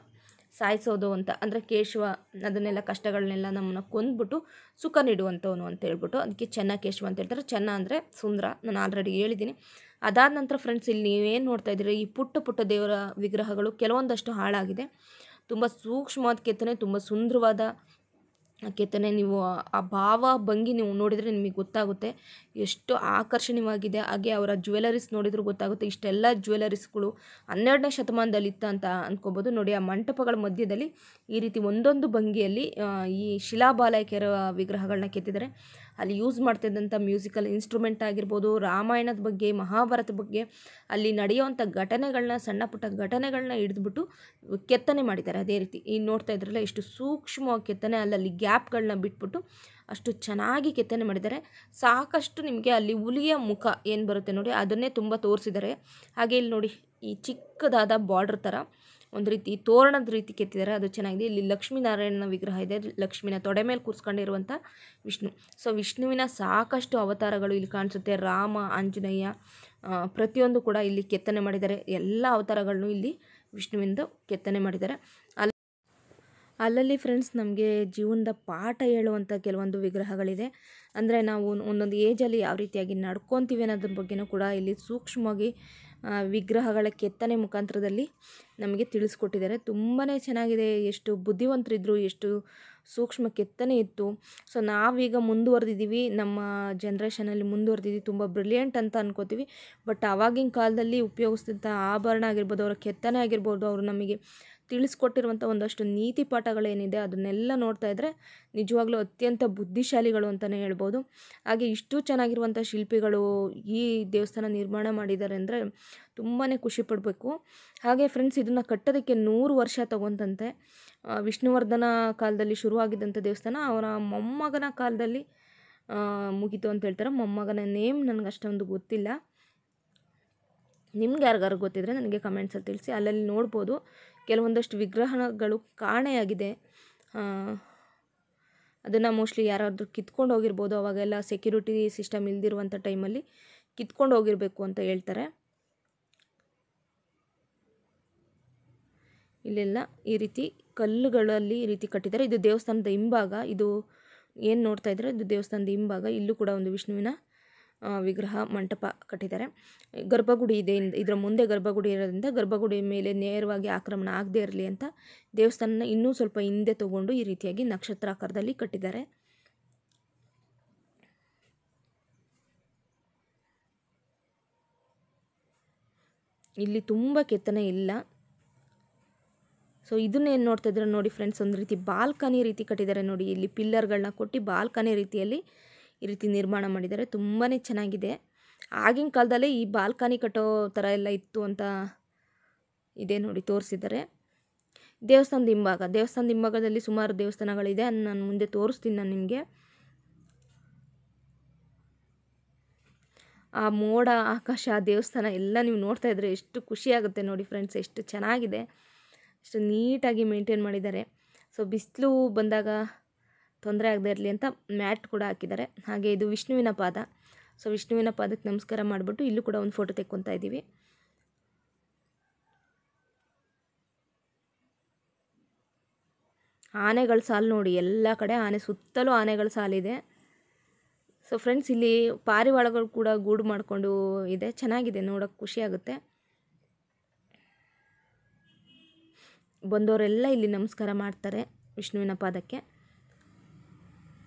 ಸಾಯಿಸೋದು ಅಂತ, ಅಂದರೆ ಕೇಶವ ಅದನ್ನೆಲ್ಲ ಕಷ್ಟಗಳನ್ನೆಲ್ಲ ನಮ್ಮನ್ನು ಕೊಂದ್ಬಿಟ್ಟು ಸುಖ ನೀಡುವಂಥವನು ಅಂತ ಹೇಳ್ಬಿಟ್ಟು ಅದಕ್ಕೆ ಚೆನ್ನಕೇಶವ ಅಂತ ಹೇಳ್ತಾರೆ. ಚೆನ್ನ ಅಂದರೆ ಸುಂದರ, ನಾನು ಆಲ್ರೆಡಿ ಹೇಳಿದ್ದೀನಿ. ಅದಾದ ನಂತರ ಫ್ರೆಂಡ್ಸ್, ಇಲ್ಲಿ ನೀವೇನು ನೋಡ್ತಾ ಇದ್ದೀರಿ, ಈ ಪುಟ್ಟ ದೇವರ ವಿಗ್ರಹಗಳು ಕೆಲವೊಂದಷ್ಟು ಹಾಳಾಗಿದೆ. ತುಂಬ ಸೂಕ್ಷ್ಮವಾದ ಕೆತ್ತನೆ, ತುಂಬ ಸುಂದರವಾದ ಕೆತ್ತನೆ. ನೀವು ಆ ಭಾವ ಭಂಗಿ ನೀವು ನೋಡಿದರೆ ನಿಮಗೆ ಗೊತ್ತಾಗುತ್ತೆ ಎಷ್ಟು ಆಕರ್ಷಣೀಯವಾಗಿದೆ. ಹಾಗೆ ಅವರ ಜ್ಯುವೆಲರೀಸ್ ನೋಡಿದರೂ ಗೊತ್ತಾಗುತ್ತೆ. ಇಷ್ಟೆಲ್ಲ ಜ್ಯುವೆಲರೀಸ್ಗಳು 12ನೇ ಶತಮಾನದಲ್ಲಿ ಇತ್ತ ಅಂತ ಅಂದ್ಕೋಬೋದು. ನೋಡಿ, ಆ ಮಂಟಪಗಳ ಮಧ್ಯದಲ್ಲಿ ಈ ರೀತಿ ಒಂದೊಂದು ಭಂಗಿಯಲ್ಲಿ ಈ ಶಿಲಾಬಾಲಕಿಯರ ವಿಗ್ರಹಗಳನ್ನ ಕೆತ್ತಿದ್ದಾರೆ. ಅಲ್ಲಿ ಯೂಸ್ ಮಾಡ್ತಿದ್ದಂಥ ಮ್ಯೂಸಿಕಲ್ ಇನ್ಸ್ಟ್ರೂಮೆಂಟ್ ಆಗಿರ್ಬೋದು, ರಾಮಾಯಣದ ಬಗ್ಗೆ, ಮಹಾಭಾರತ ಬಗ್ಗೆ ಅಲ್ಲಿ ನಡೆಯುವಂಥ ಘಟನೆಗಳನ್ನ, ಸಣ್ಣ ಪುಟ್ಟ ಘಟನೆಗಳನ್ನ ಹಿಡಿದ್ಬಿಟ್ಟು ಕೆತ್ತನೆ ಮಾಡಿದ್ದಾರೆ. ಅದೇ ರೀತಿ ಈ ನೋಡ್ತಾ ಇದ್ರಲ್ಲ ಎಷ್ಟು ಸೂಕ್ಷ್ಮವಾಗಿ ಕೆತ್ತನೆ, ಅಲ್ಲಲ್ಲಿ ಗ್ಯಾಪ್ಗಳನ್ನ ಬಿಟ್ಬಿಟ್ಟು ಅಷ್ಟು ಚೆನ್ನಾಗಿ ಕೆತ್ತನೆ ಮಾಡಿದ್ದಾರೆ. ಸಾಕಷ್ಟು ನಿಮಗೆ ಅಲ್ಲಿ ಹುಲಿಯ ಮುಖ ಏನು ಬರುತ್ತೆ ನೋಡಿ, ಅದನ್ನೇ ತುಂಬ ತೋರಿಸಿದ್ದಾರೆ. ಹಾಗೆ ಇಲ್ಲಿ ನೋಡಿ, ಈ ಚಿಕ್ಕದಾದ ಬಾರ್ಡರ್ ಥರ ಒಂದು ರೀತಿ ತೋರಣದ ರೀತಿ ಕೆತ್ತಿದ್ದಾರೆ, ಅದು ಚೆನ್ನಾಗಿದೆ. ಇಲ್ಲಿ ಲಕ್ಷ್ಮೀನಾರಾಯಣನ ವಿಗ್ರಹ ಇದೆ, ಲಕ್ಷ್ಮಿನ ತೊಡೆ ಮೇಲೆ ಕೂರಿಸ್ಕೊಂಡಿರುವಂಥ ವಿಷ್ಣು. ಸೊ ವಿಷ್ಣುವಿನ ಸಾಕಷ್ಟು ಅವತಾರಗಳು ಇಲ್ಲಿ ಕಾಣಿಸುತ್ತೆ. ರಾಮ, ಆಂಜನೇಯ ಪ್ರತಿಯೊಂದು ಕೂಡ ಇಲ್ಲಿ ಕೆತ್ತನೆ ಮಾಡಿದ್ದಾರೆ. ಎಲ್ಲ ಅವತಾರಗಳನ್ನು ಇಲ್ಲಿ ವಿಷ್ಣುವಿಂದ ಕೆತ್ತನೆ ಮಾಡಿದ್ದಾರೆ. ಅಲ್ಲಲ್ಲಿ ಫ್ರೆಂಡ್ಸ್, ನಮಗೆ ಜೀವನದ ಪಾಠ ಹೇಳುವಂಥ ಕೆಲವೊಂದು ವಿಗ್ರಹಗಳಿದೆ. ಅಂದರೆ ನಾವು ಒಂದೊಂದು ಏಜಲ್ಲಿ ಯಾವ ರೀತಿಯಾಗಿ ನಡ್ಕೊತೀವಿ ಅನ್ನೋದ್ರ ಬಗ್ಗೆನೂ ಕೂಡ ಇಲ್ಲಿ ಸೂಕ್ಷ್ಮವಾಗಿ ವಿಗ್ರಹಗಳ ಕೆತ್ತನೆ ಮುಖಾಂತರದಲ್ಲಿ ನಮಗೆ ತಿಳಿಸ್ಕೊಟ್ಟಿದ್ದಾರೆ. ತುಂಬಾ ಚೆನ್ನಾಗಿದೆ. ಎಷ್ಟು ಬುದ್ಧಿವಂತರಿದ್ದರು, ಎಷ್ಟು ಸೂಕ್ಷ್ಮ ಕೆತ್ತನೆ ಇತ್ತು. ಸೊ ನಾವೀಗ ಮುಂದುವರೆದಿದ್ದೀವಿ, ನಮ್ಮ ಜನ್ರೇಷನಲ್ಲಿ ಮುಂದುವರೆದಿದ್ದೀವಿ, ತುಂಬ ಬ್ರಿಲಿಯಂಟ್ ಅಂತ ಅನ್ಕೋತೀವಿ. ಬಟ್ ಆವಾಗಿನ ಕಾಲದಲ್ಲಿ ಉಪಯೋಗಿಸಿದಂಥ ಆಭರಣ ಆಗಿರ್ಬೋದು, ಅವರ ಕೆತ್ತನೆ ಆಗಿರ್ಬೋದು, ಅವರು ನಮಗೆ ತಿಳಿಸ್ಕೊಟ್ಟಿರುವಂಥ ಒಂದಷ್ಟು ನೀತಿ ಪಾಠಗಳೇನಿದೆ ಅದನ್ನೆಲ್ಲ ನೋಡ್ತಾ ಇದ್ದರೆ ನಿಜವಾಗ್ಲೂ ಅತ್ಯಂತ ಬುದ್ಧಿಶಾಲಿಗಳು ಅಂತಲೇ ಹೇಳ್ಬೋದು. ಹಾಗೆ ಇಷ್ಟು ಚೆನ್ನಾಗಿರುವಂಥ ಶಿಲ್ಪಿಗಳು ಈ ದೇವಸ್ಥಾನ ನಿರ್ಮಾಣ ಮಾಡಿದ್ದಾರೆ ಅಂದರೆ ತುಂಬಾ ಖುಷಿ ಪಡಬೇಕು. ಹಾಗೆ ಫ್ರೆಂಡ್ಸ್, ಇದನ್ನು ಕಟ್ಟೋದಕ್ಕೆ 100 ವರ್ಷ ತಗೊಂತಂತೆ. ವಿಷ್ಣುವರ್ಧನ ಕಾಲದಲ್ಲಿ ಶುರುವಾಗಿದ್ದಂಥ ದೇವಸ್ಥಾನ ಅವರ ಮೊಮ್ಮಗನ ಕಾಲದಲ್ಲಿ ಮುಗೀತು ಅಂತ ಹೇಳ್ತಾರೆ. ಮೊಮ್ಮಗನ ನೇಮ್ ನನಗೆ ಅಷ್ಟೊಂದು ಗೊತ್ತಿಲ್ಲ. ನಿಮ್ಗೆ ಯಾರಿಗಾರು ಗೊತ್ತಿದ್ರೆ ನನಗೆ ಕಮೆಂಟ್ಸಲ್ಲಿ ತಿಳಿಸಿ. ಅಲ್ಲಲ್ಲಿ ನೋಡ್ಬೋದು ಕೆಲವೊಂದಷ್ಟು ವಿಗ್ರಹಗಳು ಕಾಣೆಯಾಗಿದೆ. ಅದನ್ನು ಮೋಸ್ಟ್ಲಿ ಯಾರಾದರೂ ಕಿತ್ಕೊಂಡು ಹೋಗಿರ್ಬೋದು. ಅವಾಗೆಲ್ಲ ಸೆಕ್ಯೂರಿಟಿ ಸಿಸ್ಟಮ್ ಇಲ್ದಿರುವಂಥ ಟೈಮಲ್ಲಿ ಕಿತ್ಕೊಂಡು ಹೋಗಿರಬೇಕು ಅಂತ ಹೇಳ್ತಾರೆ. ಇಲ್ಲೆಲ್ಲ ಈ ರೀತಿ ಕಲ್ಲುಗಳಲ್ಲಿ ಈ ರೀತಿ ಕಟ್ಟಿದ್ದಾರೆ. ಇದು ದೇವಸ್ಥಾನದ ಹಿಂಭಾಗ. ಇದು ಏನು ನೋಡ್ತಾ ಇದ್ದಾರೆ, ಇದು ದೇವಸ್ಥಾನದ ಹಿಂಭಾಗ. ಇಲ್ಲೂ ಕೂಡ ಒಂದು ವಿಷ್ಣುವಿನ ವಿಗ್ರಹ ಮಂಟಪ ಕಟ್ಟಿದ್ದಾರೆ. ಗರ್ಭಗುಡಿ ಇದೆ, ಇದರ ಮುಂದೆ ಗರ್ಭಗುಡಿ ಇರೋದ್ರಿಂದ ಗರ್ಭಗುಡಿ ಮೇಲೆ ನೇರವಾಗಿ ಆಕ್ರಮಣ ಆಗದೇ ಇರಲಿ ಅಂತ ದೇವಸ್ಥಾನನ ಇನ್ನೂ ಸ್ವಲ್ಪ ಹಿಂದೆ ತಗೊಂಡು ಈ ರೀತಿಯಾಗಿ ನಕ್ಷತ್ರಾಕಾರದಲ್ಲಿ ಕಟ್ಟಿದ್ದಾರೆ. ಇಲ್ಲಿ ತುಂಬ ಕೆತ್ತನೆ ಇಲ್ಲ. ಸೊ ಇದನ್ನೇನು ನೋಡ್ತಾ ಇದ್ರೆ ನೋಡಿ ಫ್ರೆಂಡ್ಸ್, ಒಂದು ರೀತಿ ಬಾಲ್ಕನಿ ರೀತಿ ಕಟ್ಟಿದ್ದಾರೆ ನೋಡಿ. ಇಲ್ಲಿ ಪಿಲ್ಲರ್ಗಳನ್ನ ಕೊಟ್ಟು ಬಾಲ್ಕನಿ ರೀತಿಯಲ್ಲಿ ಈ ರೀತಿ ನಿರ್ಮಾಣ ಮಾಡಿದ್ದಾರೆ. ತುಂಬಾ ಚೆನ್ನಾಗಿದೆ. ಆಗಿನ ಕಾಲದಲ್ಲೇ ಈ ಬಾಲ್ಕನಿ ಕಟ್ಟೋ ಥರ ಎಲ್ಲ ಇತ್ತು ಅಂತ ಇದೆ ನೋಡಿ, ತೋರಿಸಿದ್ದಾರೆ. ದೇವಸ್ಥಾನದ ಹಿಂಭಾಗದಲ್ಲಿ ಸುಮಾರು ದೇವಸ್ಥಾನಗಳಿದೆ. ನಾನು ಮುಂದೆ ತೋರಿಸ್ತೀನಿ ನಿಮಗೆ. ಆ ಮೋಡ, ಆಕಾಶ, ದೇವಸ್ಥಾನ ಎಲ್ಲ ನೀವು ನೋಡ್ತಾ ಇದ್ರೆ ಎಷ್ಟು ಖುಷಿಯಾಗುತ್ತೆ ನೋಡಿ ಫ್ರೆಂಡ್ಸ್. ಎಷ್ಟು ಚೆನ್ನಾಗಿದೆ, ಎಷ್ಟು ನೀಟಾಗಿ ಮೇಂಟೈನ್ ಮಾಡಿದ್ದಾರೆ. ಸೊ ಬಿಸಿಲು ಬಂದಾಗ ತೊಂದರೆ ಆಗದೇ ಇರಲಿ ಅಂತ ಮ್ಯಾಟ್ ಕೂಡ ಹಾಕಿದ್ದಾರೆ. ಹಾಗೆ ಇದು ವಿಷ್ಣುವಿನ ಪಾದ. ಸೊ ವಿಷ್ಣುವಿನ ಪಾದಕ್ಕೆ ನಮಸ್ಕಾರ ಮಾಡಿಬಿಟ್ಟು ಇಲ್ಲೂ ಕೂಡ ಒಂದು ಫೋಟೋ ತೆಕ್ಕೊತಾ ಇದ್ದೀವಿ. ಆನೆಗಳ ಸಾಲು ನೋಡಿ, ಎಲ್ಲ ಕಡೆ ಆನೆ, ಸುತ್ತಲೂ ಆನೆಗಳ ಸಾಲಿದೆ. ಸೊ ಫ್ರೆಂಡ್ಸ್, ಇಲ್ಲಿ ಪಾರಿವಾಳಗಳು ಕೂಡ ಗೂಡು ಮಾಡಿಕೊಂಡು ಇದೆ. ಚೆನ್ನಾಗಿದೆ, ನೋಡೋಕ್ಕೆ ಖುಷಿಯಾಗುತ್ತೆ. ಬಂದವರೆಲ್ಲ ಇಲ್ಲಿ ನಮಸ್ಕಾರ ಮಾಡ್ತಾರೆ ವಿಷ್ಣುವಿನ ಪಾದಕ್ಕೆ.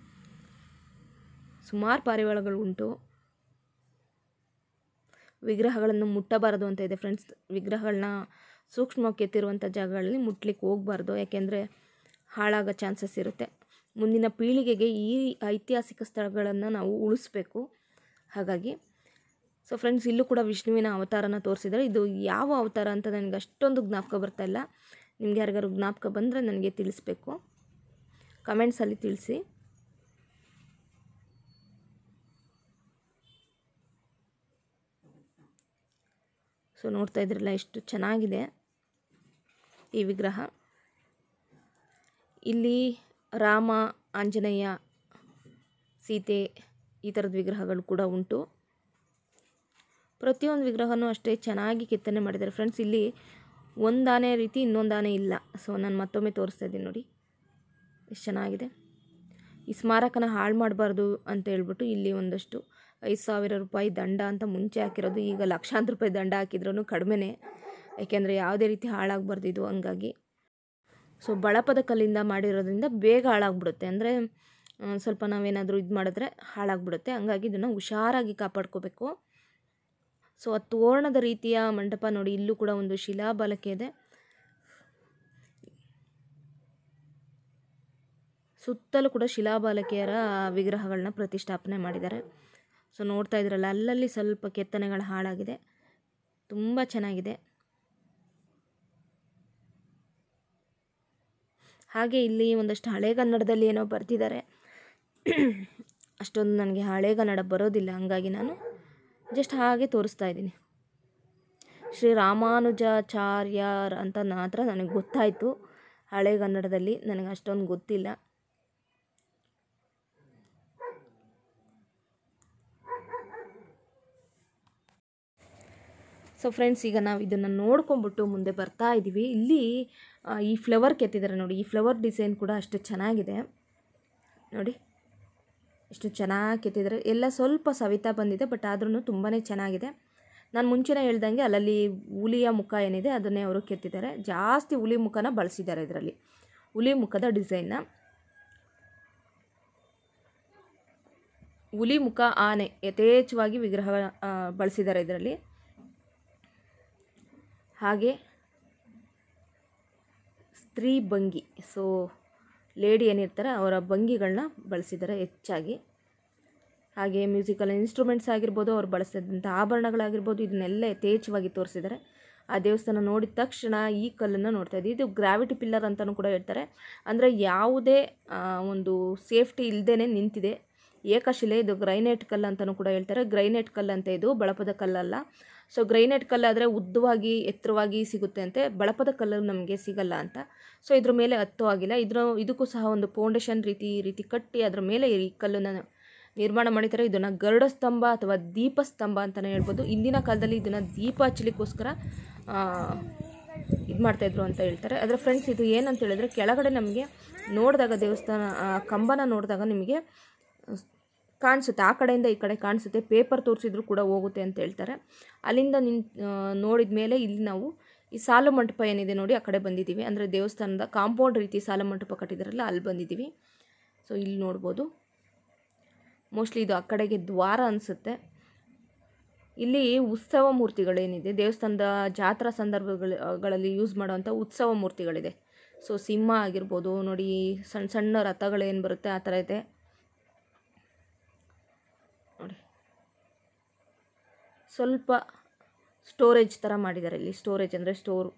ಸುಮಾರು ಪಾರಿವಾಳಗಳು ಉಂಟು. ವಿಗ್ರಹಗಳನ್ನು ಮುಟ್ಟಬಾರದು ಅಂತ ಇದೆ ಫ್ರೆಂಡ್ಸ್. ವಿಗ್ರಹಗಳನ್ನ ಸೂಕ್ಷ್ಮವಾಗಿ ಕೆತ್ತಿರುವಂಥ ಜಾಗಗಳಲ್ಲಿ ಮುಟ್ಲಿಕ್ಕೆ ಹೋಗಬಾರ್ದು. ಯಾಕೆಂದರೆ ಹಾಳಾಗೋ ಚಾನ್ಸಸ್ ಇರುತ್ತೆ. ಮುಂದಿನ ಪೀಳಿಗೆಗೆ ಈ ಐತಿಹಾಸಿಕ ಸ್ಥಳಗಳನ್ನು ನಾವು ಉಳಿಸ್ಬೇಕು. ಹಾಗಾಗಿ ಸೊ ಫ್ರೆಂಡ್ಸ್, ಇಲ್ಲೂ ಕೂಡ ವಿಷ್ಣುವಿನ ಅವತಾರನ ತೋರಿಸಿದ್ದಾರೆ. ಇದು ಯಾವ ಅವತಾರ ಅಂತ ನನಗೆ ಅಷ್ಟೊಂದು ಜ್ಞಾಪಕ ಬರ್ತಾಯಿಲ್ಲ. ನಿಮ್ಗೆ ಯಾರಿಗಾರು ಜ್ಞಾಪಕ ಬಂದರೆ ನನಗೆ ತಿಳಿಸ್ಬೇಕು, ಕಮೆಂಟ್ಸಲ್ಲಿ ತಿಳಿಸಿ. ಸೊ ನೋಡ್ತಾ ಇದ್ರಲ್ಲ ಎಷ್ಟು ಚೆನ್ನಾಗಿದೆ ಈ ವಿಗ್ರಹ. ಇಲ್ಲಿ ರಾಮ, ಆಂಜನೇಯ, ಸೀತೆ ಈ ಥರದ ವಿಗ್ರಹಗಳು ಕೂಡ ಉಂಟು. ಪ್ರತಿಯೊಂದು ವಿಗ್ರಹನೂ ಅಷ್ಟೇ ಚೆನ್ನಾಗಿ ಕೆತ್ತನೆ ಮಾಡಿದ್ದಾರೆ ಫ್ರೆಂಡ್ಸ್. ಇಲ್ಲಿ ಒಂದು ಆನೆ ರೀತಿ ಇನ್ನೊಂದು ಆನೆ ಇಲ್ಲ. ಸೊ ನಾನು ಮತ್ತೊಮ್ಮೆ ತೋರಿಸ್ತಾ ಇದ್ದೀನಿ ನೋಡಿ ಎಷ್ಟು ಚೆನ್ನಾಗಿದೆ. ಈ ಸ್ಮಾರಕನ ಹಾಳು ಮಾಡಬಾರ್ದು ಅಂತ ಹೇಳ್ಬಿಟ್ಟು ಇಲ್ಲಿ ಒಂದಷ್ಟು 5,000 ರೂಪಾಯಿ ದಂಡ ಅಂತ ಮುಂಚೆ ಹಾಕಿರೋದು. ಈಗ ಲಕ್ಷಾಂತರ ರೂಪಾಯಿ ದಂಡ ಹಾಕಿದ್ರೂ ಕಡಿಮೆನೇ, ಯಾಕೆಂದರೆ ಯಾವುದೇ ರೀತಿ ಹಾಳಾಗಬಾರ್ದು ಇದು. ಹಂಗಾಗಿ ಸೊ ಬಳಪದ ಕಲ್ಲಿಂದ ಮಾಡಿರೋದ್ರಿಂದ ಬೇಗ ಹಾಳಾಗ್ಬಿಡುತ್ತೆ. ಅಂದರೆ ಸ್ವಲ್ಪ ನಾವೇನಾದರೂ ಇದು ಮಾಡಿದ್ರೆ ಹಾಳಾಗ್ಬಿಡುತ್ತೆ. ಹಂಗಾಗಿ ಇದನ್ನು ಹುಷಾರಾಗಿ ಕಾಪಾಡ್ಕೋಬೇಕು. ಸೊ ಆ ತೋರಣದ ರೀತಿಯ ಮಂಟಪ ನೋಡಿ, ಇಲ್ಲೂ ಕೂಡ ಒಂದು ಶಿಲಾಬಾಲಕೆ ಇದೆ. ಸುತ್ತಲೂ ಕೂಡ ಶಿಲಾಬಾಲಕಿಯರ ವಿಗ್ರಹಗಳನ್ನ ಪ್ರತಿಷ್ಠಾಪನೆ ಮಾಡಿದ್ದಾರೆ. ಸೊ ನೋಡ್ತಾ ಇದ್ರಲ್ಲ, ಅಲ್ಲಲ್ಲಿ ಸ್ವಲ್ಪ ಕೆತ್ತನೆಗಳು ಹಾಳಾಗಿದೆ. ತುಂಬ ಚೆನ್ನಾಗಿದೆ. ಹಾಗೆ ಇಲ್ಲಿ ಒಂದಷ್ಟು ಹಳೆಗನ್ನಡದಲ್ಲಿ ಏನೋ ಬರ್ತಿದ್ದಾರೆ. ಅಷ್ಟೊಂದು ನನಗೆ ಹಳೆಗನ್ನಡ ಬರೋದಿಲ್ಲ, ಹಂಗಾಗಿ ನಾನು ಜಸ್ಟ್ ಹಾಗೆ ತೋರಿಸ್ತಾ ಇದ್ದೀನಿ. ಶ್ರೀ ರಾಮಾನುಜಾಚಾರ್ಯರ್ ಅಂತ ಮಾತ್ರ ನನಗೆ ಗೊತ್ತಾಯಿತು. ಹಳೆಗನ್ನಡದಲ್ಲಿ ನನಗೆ ಅಷ್ಟೊಂದು ಗೊತ್ತಿಲ್ಲ. ಸೊ ಫ್ರೆಂಡ್ಸ್, ಈಗ ನಾವು ಇದನ್ನು ನೋಡ್ಕೊಂಬಿಟ್ಟು ಮುಂದೆ ಬರ್ತಾ ಇದ್ದೀವಿ. ಇಲ್ಲಿ ಈ ಫ್ಲವರ್ ಕೆತ್ತಿದ್ದಾರೆ ನೋಡಿ. ಈ ಫ್ಲವರ್ ಡಿಸೈನ್ ಕೂಡ ಅಷ್ಟು ಚೆನ್ನಾಗಿದೆ ನೋಡಿ, ಎಷ್ಟು ಚೆನ್ನಾಗಿ ಕೆತ್ತಿದ್ದಾರೆ. ಎಲ್ಲ ಸ್ವಲ್ಪ ಸವಿತಾ ಬಂದಿದೆ, ಬಟ್ ಆದ್ರೂ ತುಂಬಾ ಚೆನ್ನಾಗಿದೆ. ನಾನು ಮುಂಚೆನೇ ಹೇಳ್ದಂಗೆ ಅಲ್ಲಲ್ಲಿ ಹುಲಿಯ ಮುಖ ಏನಿದೆ ಅದನ್ನೇ ಅವರು ಕೆತ್ತಿದ್ದಾರೆ. ಜಾಸ್ತಿ ಹುಲಿ ಮುಖನ ಬಳಸಿದ್ದಾರೆ ಇದರಲ್ಲಿ, ಹುಲಿ ಮುಖದ ಡಿಸೈನ್ನ. ಹುಲಿ ಮುಖ, ಆನೆ ಯಥೇಚ್ಛವಾಗಿ ವಿಗ್ರಹ ಬಳಸಿದ್ದಾರೆ ಇದರಲ್ಲಿ. ಹಾಗೆ ಸ್ತ್ರೀ ಭಂಗಿ, ಸೊ ಲೇಡಿ ಏನಿರ್ತಾರೆ ಅವರ ಭಂಗಿಗಳನ್ನ ಬಳಸಿದ್ದಾರೆ ಹೆಚ್ಚಾಗಿ. ಹಾಗೆ ಮ್ಯೂಸಿಕಲ್ ಇನ್ಸ್ಟ್ರೂಮೆಂಟ್ಸ್ ಆಗಿರ್ಬೋದು, ಅವ್ರು ಬಳಸಿದಂಥ ಆಭರಣಗಳಾಗಿರ್ಬೋದು, ಇದನ್ನೆಲ್ಲ ಯಥೇಚ್ಛವಾಗಿ ತೋರಿಸಿದ್ದಾರೆ. ಆ ದೇವಸ್ಥಾನ ನೋಡಿದ ತಕ್ಷಣ ಈ ಕಲ್ಲನ್ನು ನೋಡ್ತಾ ಇದ್ದೀವಿ. ಇದು ಗ್ರಾವಿಟಿ ಪಿಲ್ಲರ್ ಅಂತಲೂ ಕೂಡ ಹೇಳ್ತಾರೆ. ಅಂದರೆ ಯಾವುದೇ ಒಂದು ಸೇಫ್ಟಿ ಇಲ್ಲದೇ ನಿಂತಿದೆ, ಏಕಶಿಲೆ. ಇದು ಗ್ರೈನೇಟ್ ಕಲ್ಲು ಅಂತಲೂ ಕೂಡ ಹೇಳ್ತಾರೆ. ಗ್ರೈನೇಟ್ ಕಲ್ಲು ಅಂತ, ಇದು ಬಳಪದ ಕಲ್ಲಲ್ಲ. ಸೊ ಗ್ರೈನೇಟ್ ಕಲ್ಲಾದರೆ ಉದ್ದವಾಗಿ ಎತ್ತರವಾಗಿ ಸಿಗುತ್ತೆ ಅಂತೆ, ಬಳಪದ ಕಲ್ಲು ನಮಗೆ ಸಿಗಲ್ಲ ಅಂತ. ಸೊ ಇದ್ರ ಮೇಲೆ ಹತ್ತೋ ಆಗಿಲ್ಲ. ಇದಕ್ಕೂ ಸಹ ಒಂದು ಫೌಂಡೇಶನ್ ರೀತಿ ಕಟ್ಟಿ ಅದರ ಮೇಲೆ ಈ ಕಲ್ಲನ್ನು ನಿರ್ಮಾಣ ಮಾಡಿದ್ದಾರೆ. ಇದನ್ನು ಗರುಡ ಸ್ತಂಭ ಅಥವಾ ದೀಪಸ್ತಂಭ ಅಂತಲೇ ಹೇಳ್ಬೋದು. ಇಂದಿನ ಕಾಲದಲ್ಲಿ ಇದನ್ನು ದೀಪ ಹಚ್ಚಲಿಕ್ಕೋಸ್ಕರ ಇದು ಮಾಡ್ತಾಯಿದ್ರು ಅಂತ ಹೇಳ್ತಾರೆ. ಅದರ ಫ್ರೆಂಡ್ಸ್, ಇದು ಏನಂತ ಹೇಳಿದ್ರೆ, ಕೆಳಗಡೆ ನಮಗೆ ನೋಡಿದಾಗ ದೇವಸ್ಥಾನ ಕಂಬನ ನೋಡಿದಾಗ ನಿಮಗೆ ಕಾಣಿಸುತ್ತೆ, ಆ ಕಡೆಯಿಂದ ಈ ಕಡೆ ಕಾಣಿಸುತ್ತೆ. ಪೇಪರ್ ತೋರಿಸಿದ್ರು ಕೂಡ ಹೋಗುತ್ತೆ ಅಂತ ಹೇಳ್ತಾರೆ. ಅಲ್ಲಿಂದ ನೋಡಿದ ಮೇಲೆ ಇಲ್ಲಿ ನಾವು ಈ ಸಾಲು ಮಂಟಪ ಏನಿದೆ ನೋಡಿ, ಆ ಕಡೆ ಬಂದಿದ್ದೀವಿ. ಅಂದರೆ ದೇವಸ್ಥಾನದ ಕಾಂಪೌಂಡ್ ರೀತಿ ಸಾಲು ಮಂಟಪ ಕಟ್ಟಿದಾರಲ್ಲ, ಅಲ್ಲಿ ಬಂದಿದ್ದೀವಿ. ಸೊ ಇಲ್ಲಿ ನೋಡ್ಬೋದು. ಮೋಸ್ಟ್ಲಿ ಇದು ಆ ಕಡೆಗೆ ದ್ವಾರ ಅನಿಸುತ್ತೆ. ಇಲ್ಲಿ ಉತ್ಸವ ಮೂರ್ತಿಗಳೇನಿದೆ, ದೇವಸ್ಥಾನದ ಜಾತ್ರಾ ಸಂದರ್ಭಗಳಲ್ಲಿ ಯೂಸ್ ಮಾಡೋವಂಥ ಉತ್ಸವ ಮೂರ್ತಿಗಳಿದೆ. ಸೊ ಸಿಂಹ ಆಗಿರ್ಬೋದು ನೋಡಿ, ಸಣ್ಣ ಸಣ್ಣ ರಥಗಳೇನು ಬರುತ್ತೆ ಆ ಥರ ಇದೆ ನೋಡಿ. ಸ್ವಲ್ಪ ಸ್ಟೋರೇಜ್ ಥರ ಮಾಡಿದ್ದಾರೆ ಇಲ್ಲಿ. ಸ್ಟೋರೇಜ್ ಅಂದರೆ ಸ್ಟೋರ್,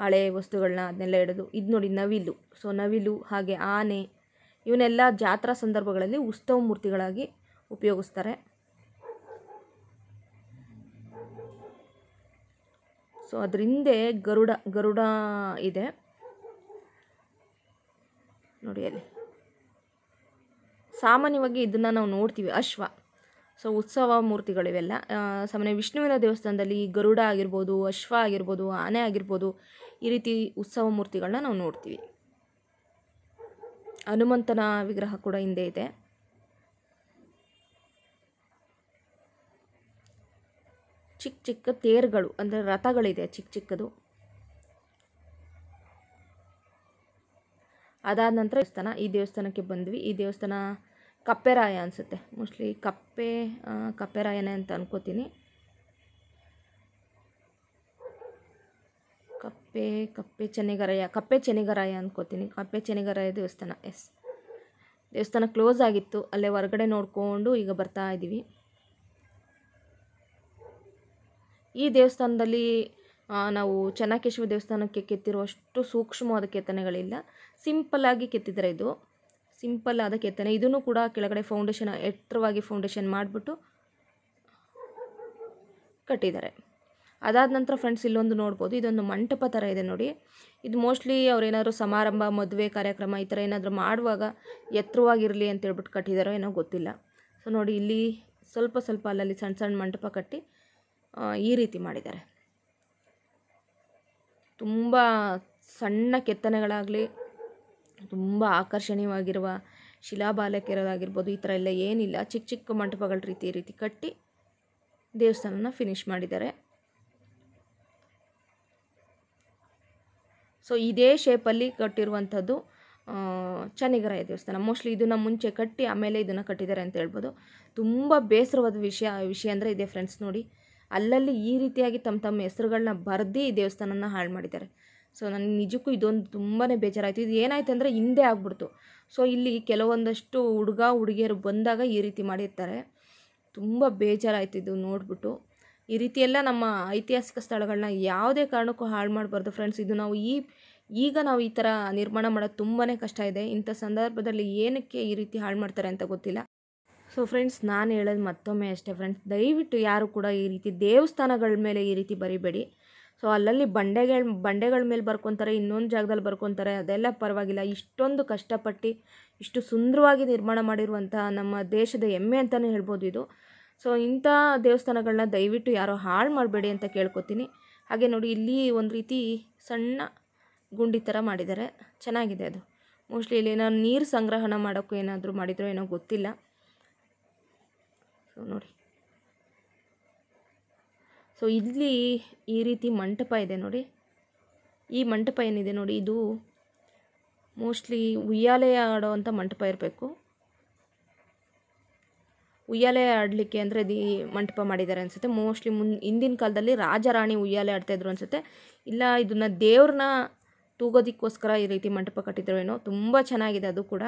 ಹಳೆ ವಸ್ತುಗಳನ್ನ ಅದನ್ನೆಲ್ಲ ಇಡೋದು. ಇದು ನೋಡಿ ನವಿಲು. ಸೊ ನವಿಲು ಹಾಗೆ ಆನೆ, ಇವನ್ನೆಲ್ಲ ಜಾತ್ರಾ ಸಂದರ್ಭಗಳಲ್ಲಿ ಉತ್ಸವ ಮೂರ್ತಿಗಳಾಗಿ ಉಪಯೋಗಿಸ್ತಾರೆ. ಸೊ ಅದ್ರ ಹಿಂದೆ ಗರುಡ ಇದೆ ನೋಡಿ ಅಲ್ಲಿ. ಸಾಮಾನ್ಯವಾಗಿ ಇದನ್ನು ನಾವು ನೋಡ್ತೀವಿ, ಅಶ್ವ. ಸೊ ಉತ್ಸವ ಮೂರ್ತಿಗಳಿವೆಲ್ಲ. ಸಾಮಾನ್ಯ ವಿಷ್ಣುವಿನ ದೇವಸ್ಥಾನದಲ್ಲಿ ಗರುಡ ಆಗಿರ್ಬೋದು, ಅಶ್ವ ಆಗಿರ್ಬೋದು, ಆನೆ ಆಗಿರ್ಬೋದು, ಈ ರೀತಿ ಉತ್ಸವ ಮೂರ್ತಿಗಳನ್ನ ನಾವು ನೋಡ್ತೀವಿ. ಹನುಮಂತನ ವಿಗ್ರಹ ಕೂಡ ಹಿಂದೆ ಇದೆ. ಚಿಕ್ಕ ಚಿಕ್ಕ ತೇರುಗಳು, ಅಂದರೆ ರಥಗಳಿದೆ ಚಿಕ್ಕ ಚಿಕ್ಕದು. ಅದಾದ ನಂತರ ದೇವಸ್ಥಾನ, ಈ ದೇವಸ್ಥಾನಕ್ಕೆ ಬಂದ್ವಿ. ಈ ದೇವಸ್ಥಾನ ಕಪ್ಪೆರಾಯ ಅನಿಸುತ್ತೆ, ಮೋಸ್ಟ್ಲಿ ಕಪ್ಪೆರಾಯನೇ ಅಂತ ಅನ್ಕೋತೀನಿ. ಕಪ್ಪೆ ಚೆನ್ನಿಗರಾಯ ಅನ್ಕೋತೀನಿ. ಕಪ್ಪೆ ಚೆನ್ನಿಗರಾಯ ದೇವಸ್ಥಾನ. ಎಸ್, ದೇವಸ್ಥಾನ ಕ್ಲೋಸ್ ಆಗಿತ್ತು, ಅಲ್ಲೇ ಹೊರಗಡೆ ನೋಡಿಕೊಂಡು ಈಗ ಬರ್ತಾ ಇದ್ದೀವಿ. ಈ ದೇವಸ್ಥಾನದಲ್ಲಿ ನಾವು ಚೆನ್ನಕೇಶವ ದೇವಸ್ಥಾನಕ್ಕೆ ಕೆತ್ತಿರುವಷ್ಟು ಸೂಕ್ಷ್ಮವಾದ ಕೆತ್ತನೆಗಳಿಲ್ಲ, ಸಿಂಪಲ್ಲಾಗಿ ಕೆತ್ತಿದ್ದಾರೆ. ಇದು ಸಿಂಪಲ್ ಆದ ಕೆತ್ತನೆ. ಇದನ್ನು ಕೂಡ ಕೆಳಗಡೆ ಫೌಂಡೇಶನ್, ಎತ್ತರವಾಗಿ ಫೌಂಡೇಶನ್ ಮಾಡಿಬಿಟ್ಟು ಕಟ್ಟಿದ್ದಾರೆ. ಅದಾದ ನಂತರ ಫ್ರೆಂಡ್ಸ್ ಇಲ್ಲೊಂದು ನೋಡ್ಬೋದು, ಇದೊಂದು ಮಂಟಪ ಥರ ಇದೆ ನೋಡಿ. ಇದು ಮೋಸ್ಟ್ಲಿ ಅವ್ರೇನಾದ್ರು ಸಮಾರಂಭ, ಮದುವೆ ಕಾರ್ಯಕ್ರಮ ಈ ಥರ ಏನಾದರೂ ಮಾಡುವಾಗ ಎತ್ತರವಾಗಿರಲಿ ಅಂತೇಳ್ಬಿಟ್ಟು ಕಟ್ಟಿದಾರೋ ಏನೋ ಗೊತ್ತಿಲ್ಲ. ಸೊ ನೋಡಿ, ಇಲ್ಲಿ ಸ್ವಲ್ಪ ಅಲ್ಲಲ್ಲಿ ಸಣ್ಣ ಸಣ್ಣ ಮಂಟಪ ಕಟ್ಟಿ ಈ ರೀತಿ ಮಾಡಿದ್ದಾರೆ. ತುಂಬ ಸಣ್ಣ ಕೆತ್ತನೆಗಳಾಗಲಿ, ತುಂಬ ಆಕರ್ಷಣೀಯವಾಗಿರುವ ಶಿಲಾಬಾಲಕಿರೋದಾಗಿರ್ಬೋದು, ಈ ಥರ ಎಲ್ಲ ಏನಿಲ್ಲ. ಚಿಕ್ಕ ಚಿಕ್ಕ ಮಂಟಪಗಳ ಈ ರೀತಿ ಕಟ್ಟಿ ದೇವಸ್ಥಾನನ ಫಿನಿಷ್ ಮಾಡಿದ್ದಾರೆ. ಸೊ ಇದೇ ಶೇಪಲ್ಲಿ ಕಟ್ಟಿರುವಂಥದ್ದು ಚೆನ್ನಿಗರಾಯ ದೇವಸ್ಥಾನ. ಮೋಸ್ಟ್ಲಿ ಇದನ್ನು ಮುಂಚೆ ಕಟ್ಟಿ ಆಮೇಲೆ ಇದನ್ನು ಕಟ್ಟಿದ್ದಾರೆ ಅಂತ ಹೇಳ್ಬೋದು. ತುಂಬ ಬೇಸರವಾದ ವಿಷಯ ಅಂದರೆ ಇದೆ ಫ್ರೆಂಡ್ಸ್. ನೋಡಿ, ಅಲ್ಲಲ್ಲಿ ಈ ರೀತಿಯಾಗಿ ತಮ್ಮ ಹೆಸರುಗಳನ್ನ ಬರೆದು ಈ ದೇವಸ್ಥಾನನ ಹಾಳು ಮಾಡಿದ್ದಾರೆ. ಸೊ ನನಗೆ ನಿಜಕ್ಕೂ ಇದೊಂದು ತುಂಬಾ ಬೇಜಾರಾಯಿತು. ಇದು ಏನಾಯ್ತು ಅಂದರೆ ಹಿಂದೆ ಆಗ್ಬಿಡ್ತು. ಸೊ ಇಲ್ಲಿ ಕೆಲವೊಂದಷ್ಟು ಹುಡುಗಿಯರು ಬಂದಾಗ ಈ ರೀತಿ ಮಾಡಿರ್ತಾರೆ. ತುಂಬ ಬೇಜಾರಾಯಿತು ಇದು ನೋಡಿಬಿಟ್ಟು. ಈ ರೀತಿಯೆಲ್ಲ ನಮ್ಮ ಐತಿಹಾಸಿಕ ಸ್ಥಳಗಳನ್ನ ಯಾವುದೇ ಕಾರಣಕ್ಕೂ ಹಾಳು ಮಾಡಬಾರ್ದು ಫ್ರೆಂಡ್ಸ್. ಇದು ನಾವು ಈಗ ನಾವು ಈ ಥರ ನಿರ್ಮಾಣ ಮಾಡೋದು ತುಂಬಾ ಕಷ್ಟ ಇದೆ. ಇಂಥ ಸಂದರ್ಭದಲ್ಲಿ ಏನಕ್ಕೆ ಈ ರೀತಿ ಹಾಳು ಮಾಡ್ತಾರೆ ಅಂತ ಗೊತ್ತಿಲ್ಲ. ಸೊ ಫ್ರೆಂಡ್ಸ್, ನಾನು ಹೇಳೋದು ಮತ್ತೊಮ್ಮೆ ಅಷ್ಟೇ ಫ್ರೆಂಡ್ಸ್, ದಯವಿಟ್ಟು ಯಾರು ಕೂಡ ಈ ರೀತಿ ದೇವಸ್ಥಾನಗಳ ಮೇಲೆ ಈ ರೀತಿ ಬರಿಬೇಡಿ. ಸೊ ಅಲ್ಲಲ್ಲಿ ಬಂಡೆಗಳ ಮೇಲೆ ಬರ್ಕೊತಾರೆ, ಇನ್ನೊಂದು ಜಾಗದಲ್ಲಿ ಬರ್ಕೊತಾರೆ, ಅದೆಲ್ಲ ಪರವಾಗಿಲ್ಲ. ಇಷ್ಟೊಂದು ಕಷ್ಟಪಟ್ಟು ಇಷ್ಟು ಸುಂದರವಾಗಿ ನಿರ್ಮಾಣ ಮಾಡಿರುವಂಥ ನಮ್ಮ ದೇಶದ ಹೆಮ್ಮೆ ಅಂತಲೇ ಹೇಳ್ಬೋದು ಇದು. ಸೊ ಇಂಥ ದೇವಸ್ಥಾನಗಳನ್ನ ದಯವಿಟ್ಟು ಯಾರೋ ಹಾಳು ಮಾಡಬೇಡಿ ಅಂತ ಕೇಳ್ಕೊತೀನಿ. ಹಾಗೆ ನೋಡಿ, ಇಲ್ಲಿ ಒಂದು ರೀತಿ ಸಣ್ಣ ಗುಂಡಿ ಥರ ಮಾಡಿದ್ದಾರೆ, ಚೆನ್ನಾಗಿದೆ ಅದು. ಮೋಸ್ಟ್ಲಿ ಇಲ್ಲಿ ಏನಾದ್ರು ನೀರು ಸಂಗ್ರಹಣ ಮಾಡೋಕ್ಕೂ ಏನಾದರೂ ಮಾಡಿದ್ರೋ ಏನೋ ಗೊತ್ತಿಲ್ಲ. ಸೊ ನೋಡಿ, ಸೊ ಇಲ್ಲಿ ಈ ರೀತಿ ಮಂಟಪ ಇದೆ ನೋಡಿ. ಈ ಮಂಟಪ ಏನಿದೆ ನೋಡಿ, ಇದು ಮೋಸ್ಟ್ಲಿ ಉಯ್ಯಾಲೆ ಆಡೋವಂಥ ಮಂಟಪ ಇರಬೇಕು. ಉಯ್ಯಾಲೆ ಆಡಲಿಕ್ಕೆ ಅಂದರೆ ಇದು ಮಂಟಪ ಮಾಡಿದ್ದಾರೆ ಅನಿಸುತ್ತೆ. ಮೋಸ್ಟ್ಲಿ ಹಿಂದಿನ ಕಾಲದಲ್ಲಿ ರಾಜ ರಾಣಿ ಉಯ್ಯಾಲೆ ಆಡ್ತಾಯಿದ್ರು ಅನಿಸುತ್ತೆ. ಇಲ್ಲ ಇದನ್ನು ದೇವ್ರನ್ನ ತೂಗೋದಕ್ಕೋಸ್ಕರ ಈ ರೀತಿ ಮಂಟಪ ಕಟ್ಟಿದ್ರು ಏನೋ. ತುಂಬ ಚೆನ್ನಾಗಿದೆ ಅದು ಕೂಡ.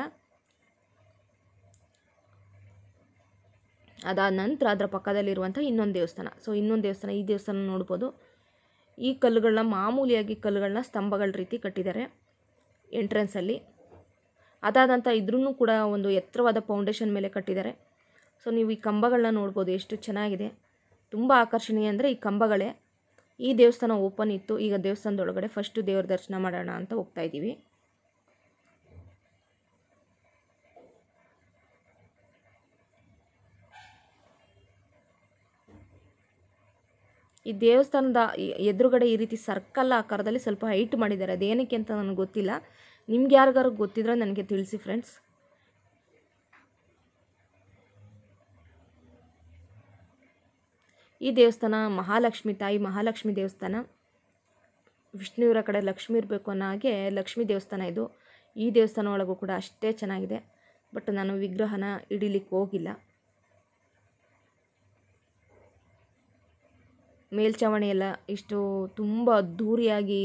ಅದಾದ ನಂತರ ಅದರ ಪಕ್ಕದಲ್ಲಿರುವಂಥ ಇನ್ನೊಂದು ದೇವಸ್ಥಾನ. ಸೊ ಇನ್ನೊಂದು ದೇವಸ್ಥಾನ, ಈ ದೇವಸ್ಥಾನ ನೋಡ್ಬೋದು. ಈ ಕಲ್ಲುಗಳನ್ನ ಮಾಮೂಲಿಯಾಗಿ ಕಲ್ಲುಗಳನ್ನ ಸ್ತಂಭಗಳ ರೀತಿ ಕಟ್ಟಿದ್ದಾರೆ ಎಂಟ್ರೆನ್ಸಲ್ಲಿ. ಅದಾದಂಥ ಇದ್ರೂ ಕೂಡ ಒಂದು ಎತ್ತರವಾದ ಫೌಂಡೇಶನ್ ಮೇಲೆ ಕಟ್ಟಿದ್ದಾರೆ. ಸೊ ನೀವು ಈ ಕಂಬಗಳನ್ನ ನೋಡ್ಬೋದು, ಎಷ್ಟು ಚೆನ್ನಾಗಿದೆ. ತುಂಬ ಆಕರ್ಷಣೀಯ ಅಂದರೆ ಈ ಕಂಬಗಳೇ. ಈ ದೇವಸ್ಥಾನ ಓಪನ್ ಇತ್ತು. ಈಗ ದೇವಸ್ಥಾನದೊಳಗಡೆ ಫಸ್ಟು ದೇವ್ರ ದರ್ಶನ ಮಾಡೋಣ ಅಂತ ಹೋಗ್ತಾ ಇದ್ದೀವಿ. ಈ ದೇವಸ್ಥಾನದ ಎದುರುಗಡೆ ಈ ರೀತಿ ಸರ್ಕಲ್ ಆಕಾರದಲ್ಲಿ ಸ್ವಲ್ಪ ಹೈಟ್ ಮಾಡಿದ್ದಾರೆ. ಅದೇನಕ್ಕೆ ಅಂತ ನನಗೆ ಗೊತ್ತಿಲ್ಲ. ನಿಮ್ಗೆ ಯಾರಿಗಾರು ಗೊತ್ತಿದ್ರೆ ನನಗೆ ತಿಳಿಸಿ ಫ್ರೆಂಡ್ಸ್. ಈ ದೇವಸ್ಥಾನ ತಾಯಿ ಮಹಾಲಕ್ಷ್ಮಿ ದೇವಸ್ಥಾನ. ವಿಷ್ಣುವಿರ ಕಡೆ ಲಕ್ಷ್ಮಿ ಇರಬೇಕು ಅನ್ನೋ ಹಾಗೆ ಲಕ್ಷ್ಮೀ ದೇವಸ್ಥಾನ ಇದು. ಈ ದೇವಸ್ಥಾನ ಒಳಗೂ ಕೂಡ ಅಷ್ಟೇ ಚೆನ್ನಾಗಿದೆ. ಬಟ್ ನಾನು ವಿಗ್ರಹನ ಹಿಡಿಲಿಕ್ಕೆ ಹೋಗಿಲ್ಲ. ಮೇಲ್ಛಾವಣಿ ಎಲ್ಲ ಇಷ್ಟು ತುಂಬ ಅದ್ಧೂರಿಯಾಗಿ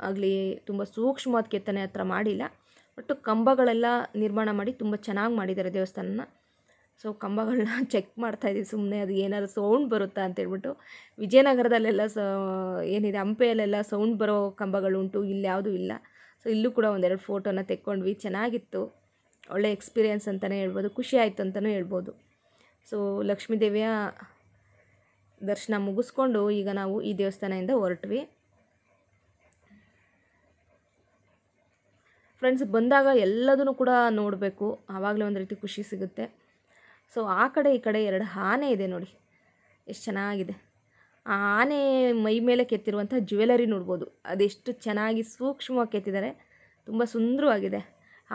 ಆಗಲಿ, ತುಂಬ ಸೂಕ್ಷ್ಮವಾದ ಕೆತ್ತನೆ ಹತ್ರ ಮಾಡಿಲ್ಲ. ಬಟ್ ಕಂಬಗಳೆಲ್ಲ ನಿರ್ಮಾಣ ಮಾಡಿ ತುಂಬ ಚೆನ್ನಾಗಿ ಮಾಡಿದ್ದಾರೆ ದೇವಸ್ಥಾನನ. ಸೊ ಕಂಬಗಳನ್ನ ಚೆಕ್ ಮಾಡ್ತಾಯಿದ್ದೀವಿ ಸುಮ್ಮನೆ, ಅದು ಏನಾದ್ರು ಸೌಂಡ್ ಬರುತ್ತಾ ಅಂತೇಳ್ಬಿಟ್ಟು. ವಿಜಯನಗರದಲ್ಲೆಲ್ಲ ಏನಿದೆ ಹಂಪೆಯಲ್ಲೆಲ್ಲ ಸೌಂಡ್ ಬರೋ ಕಂಬಗಳುಂಟು, ಇಲ್ಲಿ ಯಾವುದೂ ಇಲ್ಲ. ಸೊ ಇಲ್ಲೂ ಕೂಡ ಒಂದೆರಡು ಫೋಟೋನ ತೆಕ್ಕೊಂಡ್ವಿ, ಚೆನ್ನಾಗಿತ್ತು. ಒಳ್ಳೆ ಎಕ್ಸ್ಪೀರಿಯೆನ್ಸ್ ಅಂತಲೇ ಹೇಳ್ಬೋದು, ಖುಷಿ ಆಯಿತು ಅಂತಲೂ ಹೇಳ್ಬೋದು. ಸೊ ಲಕ್ಷ್ಮೀ ದೇವಿಯ ದರ್ಶನ ಮುಗಿಸ್ಕೊಂಡು ಈಗ ನಾವು ಈ ದೇವಸ್ಥಾನದಿಂದ ಹೊರಟ್ವಿ. ಫ್ರೆಂಡ್ಸ್, ಬಂದಾಗ ಎಲ್ಲದನ್ನು ಕೂಡ ನೋಡಬೇಕು, ಆವಾಗಲೇ ಒಂದು ರೀತಿ ಖುಷಿ ಸಿಗುತ್ತೆ. ಸೊ ಆ ಕಡೆ ಈ ಕಡೆ ಎರಡು ಆನೆ ಇದೆ ನೋಡಿ, ಎಷ್ಟು ಚೆನ್ನಾಗಿದೆ. ಆ ಆನೆ ಮೈ ಮೇಲೆ ಕೆತ್ತಿರುವಂಥ ಜ್ಯುವೆಲರಿ ನೋಡ್ಬೋದು, ಅದೆಷ್ಟು ಚೆನ್ನಾಗಿ ಸೂಕ್ಷ್ಮವಾಗಿ ಕೆತ್ತಿದ್ದಾರೆ, ತುಂಬ ಸುಂದರವಾಗಿದೆ.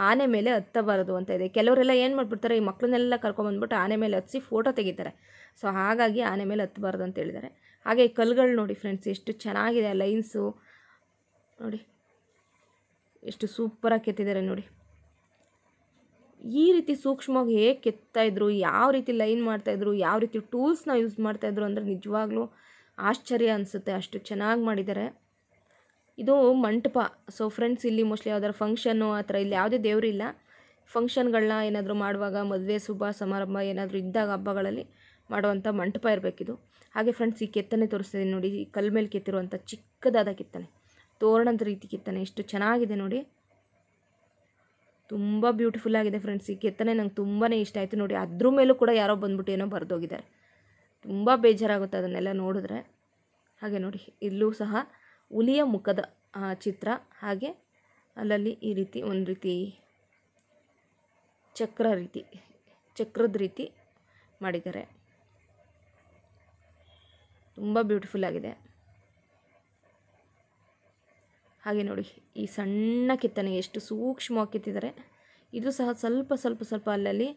ಆನೆ ಮೇಲೆ ಹತ್ತಬಾರದು ಅಂತ ಇದೆ. ಕೆಲವರೆಲ್ಲ ಏನು ಮಾಡಿಬಿಡ್ತಾರೆ, ಈ ಮಕ್ಕಳನ್ನೆಲ್ಲ ಕರ್ಕೊಂಬಂದ್ಬಿಟ್ಟು ಆನೆ ಮೇಲೆ ಹತ್ತಿಸಿ ಫೋಟೋ ತೆಗಿತಾರೆ. ಸೊ ಹಾಗಾಗಿ ಆನೆ ಮೇಲೆ ಹತ್ತಬಾರ್ದು ಅಂತ ಹೇಳಿದ್ದಾರೆ. ಹಾಗೆ ಈ ಕಲ್ಲುಗಳು ನೋಡಿ ಫ್ರೆಂಡ್ಸ್, ಎಷ್ಟು ಚೆನ್ನಾಗಿದೆ ಲೈನ್ಸು ನೋಡಿ, ಎಷ್ಟು ಸೂಪರಾಗಿ ಕೆತ್ತಿದ್ದಾರೆ ನೋಡಿ. ಈ ರೀತಿ ಸೂಕ್ಷ್ಮವಾಗಿ ಹೇಗೆ ಕೆತ್ತಾಯಿದ್ರು, ಯಾವ ರೀತಿ ಲೈನ್ ಮಾಡ್ತಾಯಿದ್ರು, ಯಾವ ರೀತಿ ಟೂಲ್ಸ್ನ ಯೂಸ್ ಮಾಡ್ತಾಯಿದ್ರು ಅಂದರೆ ನಿಜವಾಗ್ಲೂ ಆಶ್ಚರ್ಯ ಅನಿಸುತ್ತೆ, ಅಷ್ಟು ಚೆನ್ನಾಗಿ ಮಾಡಿದ್ದಾರೆ. ಇದು ಮಂಟಪ. ಸೊ ಫ್ರೆಂಡ್ಸ್, ಇಲ್ಲಿ ಮೋಸ್ಟ್ಲಿ ಯಾವ್ದಾದ್ರು ಫಂಕ್ಷನ್ನು ಆ ಥರ ಇಲ್ಲಿ ಯಾವುದೇ ದೇವರಿಲ್ಲ. ಫಂಕ್ಷನ್ಗಳನ್ನ ಏನಾದರೂ ಮಾಡುವಾಗ, ಮದುವೆ ಶುಭ ಸಮಾರಂಭ ಏನಾದರೂ ಇದ್ದಾಗ ಹಬ್ಬಗಳಲ್ಲಿ ಮಾಡುವಂಥ ಮಂಟಪ ಇರಬೇಕಿದು. ಹಾಗೆ ಫ್ರೆಂಡ್ಸ್, ಈ ಕೆತ್ತನೆ ತೋರಿಸ್ತಿದ್ದೀನಿ ನೋಡಿ. ಈ ಕಲ್ ಮೇಲೆ ಕೆತ್ತಿರುವಂಥ ಚಿಕ್ಕದಾದ ಕೆತ್ತನೆ, ತೋರಣದ ರೀತಿ ಕೆತ್ತನೆ, ಎಷ್ಟು ಚೆನ್ನಾಗಿದೆ ನೋಡಿ. ತುಂಬ ಬ್ಯೂಟಿಫುಲ್ ಆಗಿದೆ ಫ್ರೆಂಡ್ಸ್. ಈ ಕೆತ್ತನೆ ನಂಗೆ ತುಂಬಾ ಇಷ್ಟ ಆಯಿತು ನೋಡಿ. ಅದ್ರ ಮೇಲೂ ಕೂಡ ಯಾರೋ ಬಂದ್ಬಿಟ್ಟು ಏನೋ ಬರೆದೋಗಿದ್ದಾರೆ. ತುಂಬ ಬೇಜಾರಾಗುತ್ತೆ ಅದನ್ನೆಲ್ಲ ನೋಡಿದ್ರೆ. ಹಾಗೆ ನೋಡಿ, ಇಲ್ಲೂ ಸಹ ಹುಲಿಯ ಮುಖದ ಚಿತ್ರ, ಹಾಗೆ ಅಲ್ಲಲ್ಲಿ ಈ ರೀತಿ ಒಂದು ರೀತಿ ಚಕ್ರದ ರೀತಿ ಮಾಡಿದ್ದಾರೆ. ತುಂಬ ಬ್ಯೂಟಿಫುಲ್ ಆಗಿದೆ. ಹಾಗೆ ನೋಡಿ, ಈ ಸಣ್ಣ ಕೆತ್ತನೆ ಎಷ್ಟು ಸೂಕ್ಷ್ಮವಾಗಿ ಕೆತ್ತಿದ್ದಾರೆ. ಇದು ಸಹ ಸ್ವಲ್ಪ ಅಲ್ಲಲ್ಲಿ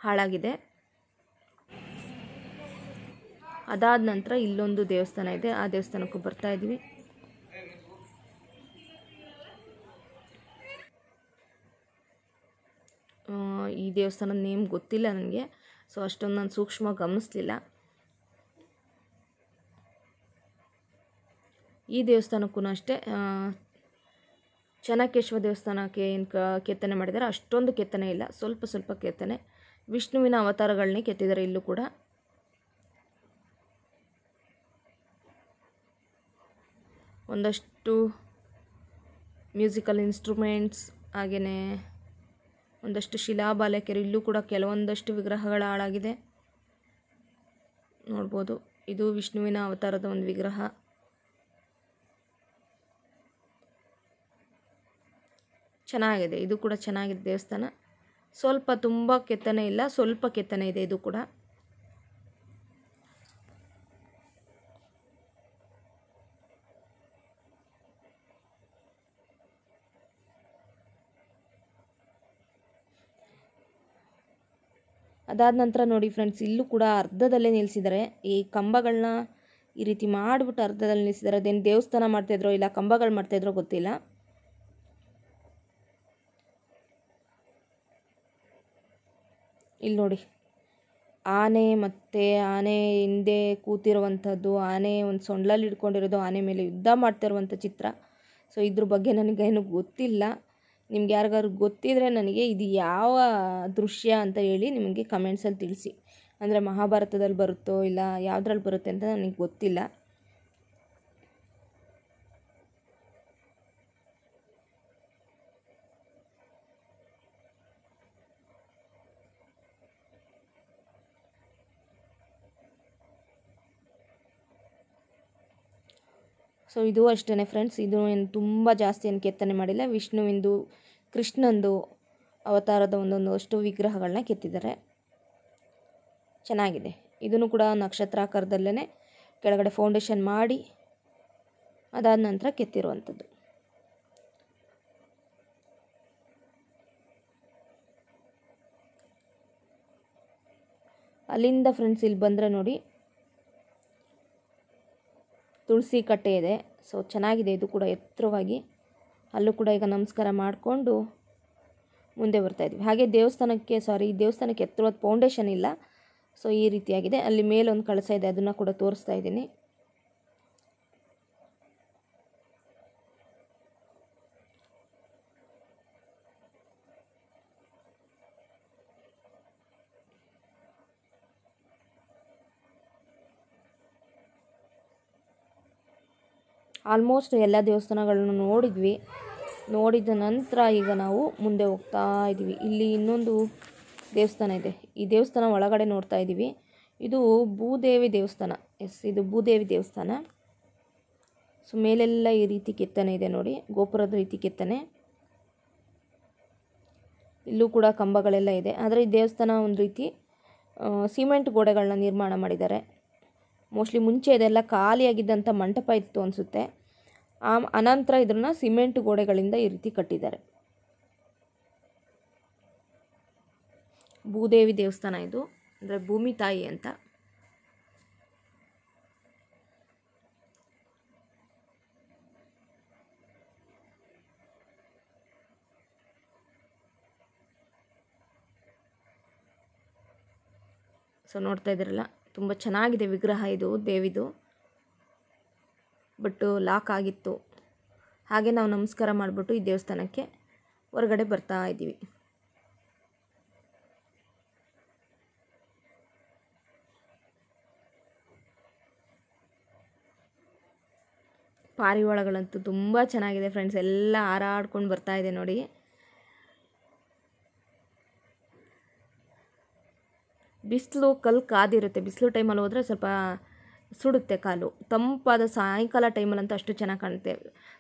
ಹಾಳಾಗಿದೆ. ಅದಾದ ನಂತರ ಇಲ್ಲೊಂದು ದೇವಸ್ಥಾನ ಇದೆ, ಆ ದೇವಸ್ಥಾನಕ್ಕೂ ಬರ್ತಾ ಇದ್ದೀವಿ. ಈ ದೇವಸ್ಥಾನದ ನೇಮ್ ಗೊತ್ತಿಲ್ಲ ನನಗೆ, ಸೊ ಅಷ್ಟೊಂದು ನಾನು ಸೂಕ್ಷ್ಮವಾಗಿ ಗಮನಿಸಲಿಲ್ಲ. ಈ ದೇವಸ್ಥಾನಕ್ಕೂ ಅಷ್ಟೇ ಚೆನ್ನಕೇಶವ ದೇವಸ್ಥಾನಕ್ಕೆ ಏನು ಕೆತ್ತನೆ ಮಾಡಿದ್ದಾರೆ ಅಷ್ಟೊಂದು ಕೆತ್ತನೆ ಇಲ್ಲ, ಸ್ವಲ್ಪ ಕೆತ್ತನೆ. ವಿಷ್ಣುವಿನ ಅವತಾರಗಳನ್ನೇ ಕೆತ್ತಿದ್ದಾರೆ ಇಲ್ಲೂ ಕೂಡ. ಒಂದಷ್ಟು ಮ್ಯೂಸಿಕಲ್ ಇನ್ಸ್ಟ್ರೂಮೆಂಟ್ಸ್, ಹಾಗೆಯೇ ಒಂದಷ್ಟು ಶಿಲಾಬಾಲಕಿಯರು. ಇಲ್ಲೂ ಕೂಡ ಕೆಲವೊಂದಷ್ಟು ವಿಗ್ರಹಗಳ ಹಾಳಾಗಿದೆ ನೋಡ್ಬೋದು. ಇದು ವಿಷ್ಣುವಿನ ಅವತಾರದ ಒಂದು ವಿಗ್ರಹ. ಚೆನ್ನಾಗಿದೆ, ಇದು ಕೂಡ ಚೆನ್ನಾಗಿದೆ ದೇವಸ್ಥಾನ. ತುಂಬ ಕೆತ್ತನೆ ಇಲ್ಲ, ಸ್ವಲ್ಪ ಕೆತ್ತನೆ ಇದೆ ಇದು ಕೂಡ. ಅದಾದ ನಂತರ ನೋಡಿ ಫ್ರೆಂಡ್ಸ್, ಇಲ್ಲೂ ಕೂಡ ಅರ್ಧದಲ್ಲೇ ನಿಲ್ಲಿಸಿದ್ದಾರೆ. ಈ ಕಂಬಗಳನ್ನ ಈ ರೀತಿ ಮಾಡಿಬಿಟ್ಟು ಅರ್ಧದಲ್ಲಿ ನಿಲ್ಲಿಸಿದ್ದಾರೆ. ಅದೇನು ದೇವಸ್ಥಾನ ಮಾಡ್ತಾಯಿದ್ರೋ ಇಲ್ಲ ಕಂಬಗಳು ಮಾಡ್ತಾಯಿದ್ರೋ ಗೊತ್ತಿಲ್ಲ. ಇಲ್ಲಿ ನೋಡಿ, ಆನೆ ಹಿಂದೆ ಕೂತಿರುವಂಥದ್ದು, ಆನೆ ಒಂದು ಸೊಂಡ್ಲಲ್ಲಿ ಹಿಡ್ಕೊಂಡಿರೋದು, ಆನೆ ಮೇಲೆ ಯುದ್ಧ ಮಾಡ್ತಿರುವಂಥ ಚಿತ್ರ. ಸೊ ಇದ್ರ ಬಗ್ಗೆ ನನಗೇನು ಗೊತ್ತಿಲ್ಲ. ನಿಮ್ಗೆ ಯಾರಿಗಾದ್ರು ಗೊತ್ತಿದ್ರೆ ನನಗೆ ಇದು ಯಾವ ದೃಶ್ಯ ಅಂತ ಹೇಳಿ ನಿಮಗೆ ಕಮೆಂಟ್ಸಲ್ಲಿ ತಿಳಿಸಿ. ಅಂದರೆ ಮಹಾಭಾರತದಲ್ಲಿ ಬರುತ್ತೋ ಇಲ್ಲ ಯಾವುದ್ರಲ್ಲಿ ಬರುತ್ತೆ ಅಂತ ನನಗೆ ಗೊತ್ತಿಲ್ಲ. ಸೊ ಇದು ಅಷ್ಟೇ ಫ್ರೆಂಡ್ಸ್, ಇದು ಏನು ತುಂಬ ಜಾಸ್ತಿ ಏನು ಕೆತ್ತನೆ ಮಾಡಿಲ್ಲ. ವಿಷ್ಣುವಿಂದು, ಕೃಷ್ಣಂದು ಅವತಾರದ ಒಂದೊಂದಷ್ಟು ವಿಗ್ರಹಗಳನ್ನ ಕೆತ್ತಿದ್ದಾರೆ. ಚೆನ್ನಾಗಿದೆ. ಇದನ್ನು ಕೂಡ ನಕ್ಷತ್ರಾಕಾರದಲ್ಲೇ ಕೆಳಗಡೆ ಫೌಂಡೇಶನ್ ಮಾಡಿ ಅದಾದ ನಂತರ ಕೆತ್ತಿರುವಂಥದ್ದು. ಅಲ್ಲಿಂದ ಫ್ರೆಂಡ್ಸ್ ಇಲ್ಲಿ ಬಂದರೆ ನೋಡಿ, ತುಳಸಿ ಕಟ್ಟೆ ಇದೆ. ಸೊ ಚೆನ್ನಾಗಿದೆ, ಇದು ಕೂಡ ಎತ್ತರವಾಗಿ. ಅಲ್ಲೂ ಕೂಡ ಈಗ ನಮಸ್ಕಾರ ಮಾಡಿಕೊಂಡು ಮುಂದೆ ಬರ್ತಾಯಿದ್ವಿ. ಹಾಗೆ ದೇವಸ್ಥಾನಕ್ಕೆ ಎತ್ತರವಾದ ಫೌಂಡೇಶನ್ ಇಲ್ಲ. ಸೊ ಈ ರೀತಿಯಾಗಿದೆ. ಅಲ್ಲಿ ಮೇಲೊಂದು ಕಳಸ ಇದೆ, ಅದನ್ನು ಕೂಡ ತೋರಿಸ್ತಾ ಇದ್ದೀನಿ. ಆಲ್ಮೋಸ್ಟ್ ಎಲ್ಲ ದೇವಸ್ಥಾನಗಳನ್ನು ನೋಡಿದ ನಂತರ ಈಗ ನಾವು ಮುಂದೆ ಹೋಗ್ತಾ ಇದ್ದೀವಿ. ಇಲ್ಲಿ ಇನ್ನೊಂದು ದೇವಸ್ಥಾನ ಇದೆ. ಈ ದೇವಸ್ಥಾನ ಒಳಗಡೆ ನೋಡ್ತಾ ಇದ್ದೀವಿ. ಇದು ಭೂದೇವಿ ದೇವಸ್ಥಾನ. ಇದು ಭೂದೇವಿ ದೇವಸ್ಥಾನ. ಸೊ ಮೇಲೆಲ್ಲ ಈ ರೀತಿ ಕೆತ್ತನೆ ಇದೆ ನೋಡಿ, ಗೋಪುರದ ರೀತಿ ಕೆತ್ತನೆ. ಇಲ್ಲೂ ಕೂಡ ಕಂಬಗಳೆಲ್ಲ ಇದೆ. ಆದರೆ ಈ ದೇವಸ್ಥಾನ ಒಂದು ರೀತಿ ಸಿಮೆಂಟ್ ಗೋಡೆಗಳನ್ನ ನಿರ್ಮಾಣ ಮಾಡಿದ್ದಾರೆ. ಮೋಸ್ಟ್ಲಿ ಮುಂಚೆ ಇದೆಲ್ಲ ಖಾಲಿಯಾಗಿದ್ದಂಥ ಮಂಟಪ ಇತ್ತು ಅನಿಸುತ್ತೆ. ಅನಂತರ ಇದನ್ನು ಸಿಮೆಂಟ್ ಗೋಡೆಗಳಿಂದ ಈ ರೀತಿ ಕಟ್ಟಿದ್ದಾರೆ. ಭೂದೇವಿ ದೇವಸ್ಥಾನ ಇದು, ಅಂದರೆ ಭೂಮಿ ತಾಯಿ ಅಂತ. ಸೊ ನೋಡ್ತಾ ಇದ್ದೀರಲ್ಲ, ತುಂಬ ಚೆನ್ನಾಗಿದೆ ವಿಗ್ರಹ ಇದು ದೇವಿದು. ಬಟ್ ಲಾಕ್ ಆಗಿತ್ತು, ಹಾಗೆ ನಾವು ನಮಸ್ಕಾರ ಮಾಡಿಬಿಟ್ಟು ಈ ದೇವಸ್ಥಾನಕ್ಕೆ ಹೊರಗಡೆ ಬರ್ತಾ ಇದ್ದೀವಿ. ಪಾರಿವಾಳಗಳಂತೂ ತುಂಬ ಚೆನ್ನಾಗಿದೆ ಫ್ರೆಂಡ್ಸ್, ಎಲ್ಲ ಹಾರಾಡ್ಕೊಂಡು ಬರ್ತಾ ಇದೆ ನೋಡಿ. ಬಿಸಿಲು ಕಲ್ಲು ಕಾದಿರುತ್ತೆ, ಬಿಸಿಲು ಟೈಮಲ್ಲಿ ಹೋದರೆ ಸ್ವಲ್ಪ ಸುಡುತ್ತೆ ಕಾಲು. ತಂಪಾದ ಸಾಯಂಕಾಲ ಟೈಮಲ್ಲಂತೂ ಅಷ್ಟು ಚೆನ್ನಾಗಿ ಕಾಣುತ್ತೆ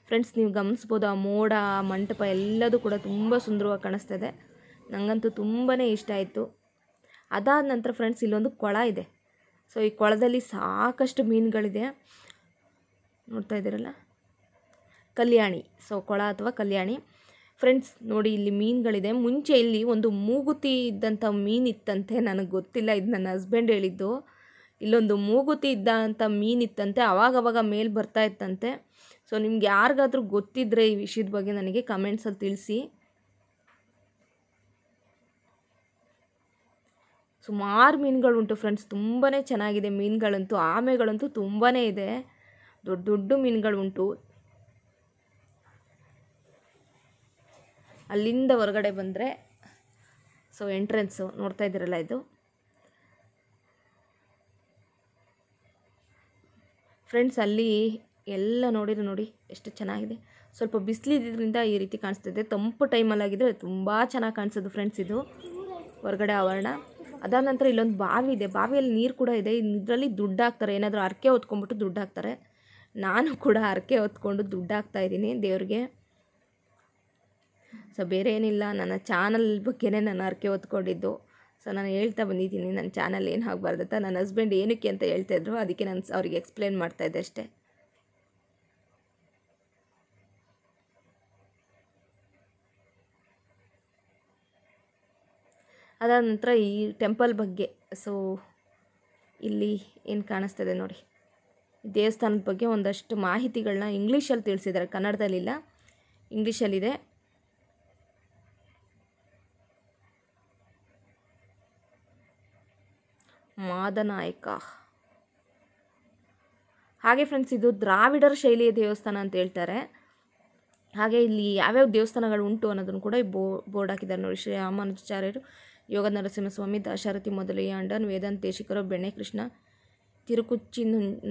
ಫ್ರೆಂಡ್ಸ್. ನೀವು ಗಮನಿಸ್ಬೋದು ಆ ಮೋಡ, ಆ ಮಂಟಪ ಎಲ್ಲದೂ ಕೂಡ ತುಂಬ ಸುಂದರವಾಗಿ ಕಾಣಿಸ್ತಿದೆ. ನನಗಂತೂ ತುಂಬಾ ಇಷ್ಟ ಆಯಿತು. ಅದಾದ ನಂತರ ಫ್ರೆಂಡ್ಸ್ ಇಲ್ಲೊಂದು ಕೊಳ ಇದೆ. ಸೊ ಈ ಕೊಳದಲ್ಲಿ ಸಾಕಷ್ಟು ಮೀನುಗಳಿದೆ, ನೋಡ್ತಾ ಇದ್ದೀರಲ್ಲ, ಕಲ್ಯಾಣಿ. ಸೊ ಕೊಳ ಅಥವಾ ಕಲ್ಯಾಣಿ ಫ್ರೆಂಡ್ಸ್. ನೋಡಿ ಇಲ್ಲಿ ಮೀನುಗಳಿದೆ. ಮುಂಚೆ ಇಲ್ಲಿ ಒಂದು ಮೂಗುತಿ ಇದ್ದಂಥ ಮೀನಿತ್ತಂತೆ, ನನಗೆ ಗೊತ್ತಿಲ್ಲ, ಇದು ನನ್ನ ಹಸ್ಬೆಂಡ್ ಹೇಳಿದ್ದು. ಇಲ್ಲೊಂದು ಮೂಗುತಿ ಇದ್ದಂಥ ಮೀನಿತ್ತಂತೆ, ಆವಾಗವಾಗ ಮೇಲೆ ಬರ್ತಾ ಇತ್ತಂತೆ. ಸೊ ನಿಮ್ಗೆ ಯಾರಿಗಾದ್ರೂ ಗೊತ್ತಿದ್ದರೆ ಈ ವಿಷಯದ ಬಗ್ಗೆ ನನಗೆ ಕಮೆಂಟ್ಸಲ್ಲಿ ತಿಳಿಸಿ. ಸುಮಾರು ಮೀನುಗಳುಂಟು ಫ್ರೆಂಡ್ಸ್, ತುಂಬಾ ಚೆನ್ನಾಗಿದೆ ಮೀನುಗಳಂತೂ. ಆಮೆಗಳಂತೂ ತುಂಬಾ ಇದೆ, ದೊಡ್ಡ ದೊಡ್ಡ ಮೀನುಗಳುಂಟು. ಅಲ್ಲಿಂದ ಹೊರಗಡೆ ಬಂದರೆ ಸೊ ಎಂಟ್ರೆನ್ಸು ನೋಡ್ತಾ ಇದ್ದೀರಲ್ಲ, ಇದು ಫ್ರೆಂಡ್ಸ್. ಅಲ್ಲಿ ಎಲ್ಲ ನೋಡಿದ್ರೆ ನೋಡಿ ಎಷ್ಟು ಚೆನ್ನಾಗಿದೆ. ಸ್ವಲ್ಪ ಬಿಸಿಲಿದ್ದರಿಂದ ಈ ರೀತಿ ಕಾಣಿಸ್ತಿದೆ, ತಂಪು ಟೈಮಲ್ಲಾಗಿದ್ದರೆ ತುಂಬ ಚೆನ್ನಾಗಿ ಕಾಣಿಸೋದು ಫ್ರೆಂಡ್ಸ್ ಇದು ಹೊರಗಡೆ ಆವರಣ. ಅದಾದ ನಂತರ ಇಲ್ಲೊಂದು ಬಾವಿ ಇದೆ, ಬಾವಿಯಲ್ಲಿ ನೀರು ಕೂಡ ಇದೆ. ಇದರಲ್ಲಿ ದುಡ್ಡು ಹಾಕ್ತಾರೆ, ಏನಾದರೂ ಹರಕೆ ಹೊತ್ಕೊಂಡ್ಬಿಟ್ಟು ದುಡ್ಡು ಹಾಕ್ತಾರೆ. ನಾನು ಕೂಡ ಹರಕೆ ಹೊತ್ಕೊಂಡು ದುಡ್ಡು ಹಾಕ್ತಾಯಿದ್ದೀನಿ ದೇವ್ರಿಗೆ. ಸೊ ಬೇರೆ ಏನಿಲ್ಲ, ನನ್ನ ಚಾನಲ್ ಬಗ್ಗೆನೇ ನಾನು ಹರಕೆ ಹೊತ್ಕೊಂಡಿದ್ದು. ಸೊ ನಾನು ಹೇಳ್ತಾ ಬಂದಿದ್ದೀನಿ ನನ್ನ ಚಾನಲ್ ಏನು ಆಗಬಾರ್ದು ಅಂತ. ನನ್ನ ಹಸ್ಬೆಂಡ್ ಏನಕ್ಕೆ ಅಂತ ಹೇಳ್ತಾಯಿದ್ರು, ಅದಕ್ಕೆ ನಾನು ಅವ್ರಿಗೆ ಎಕ್ಸ್ಪ್ಲೇನ್ ಮಾಡ್ತಾಯಿದ್ದೆ ಅಷ್ಟೇ. ಅದಾದ ನಂತರ ಈ ಟೆಂಪಲ್ ಬಗ್ಗೆ, ಸೊ ಇಲ್ಲಿ ಏನು ಕಾಣಿಸ್ತದೆ ನೋಡಿ, ದೇವಸ್ಥಾನದ ಬಗ್ಗೆ ಒಂದಷ್ಟು ಮಾಹಿತಿಗಳನ್ನ ಇಂಗ್ಲೀಷಲ್ಲಿ ತಿಳಿಸಿದ್ದಾರೆ, ಕನ್ನಡದಲ್ಲಿಲ್ಲ, ಇಂಗ್ಲೀಷಲ್ಲಿದೆ. ಮಾದನಾಯಕ. ಹಾಗೆ ಫ್ರೆಂಡ್ಸ್ ಇದು ದ್ರಾವಿಡರ ಶೈಲಿಯ ದೇವಸ್ಥಾನ ಅಂತ ಹೇಳ್ತಾರೆ. ಹಾಗೆ ಇಲ್ಲಿ ಯಾವ್ಯಾವ ದೇವಸ್ಥಾನಗಳು ಉಂಟು ಅನ್ನೋದನ್ನು ಕೂಡ ಬೋರ್ಡ್ ಹಾಕಿದ್ದಾರೆ ನೋಡಿ. ಶ್ರೀ ರಾಮಾನುಜಾಚಾರ್ಯರು, ಯೋಗ ನರಸಿಂಹಸ್ವಾಮಿ, ದಾಶರಥಿ ಮೊದಲಿಯಾಂಡನ್, ವೇದಾಂತ ದೇಶಿಕರು, ಬೆಣ್ಣೆ ಕೃಷ್ಣ, ತಿರುಕುಚ್ಚಿ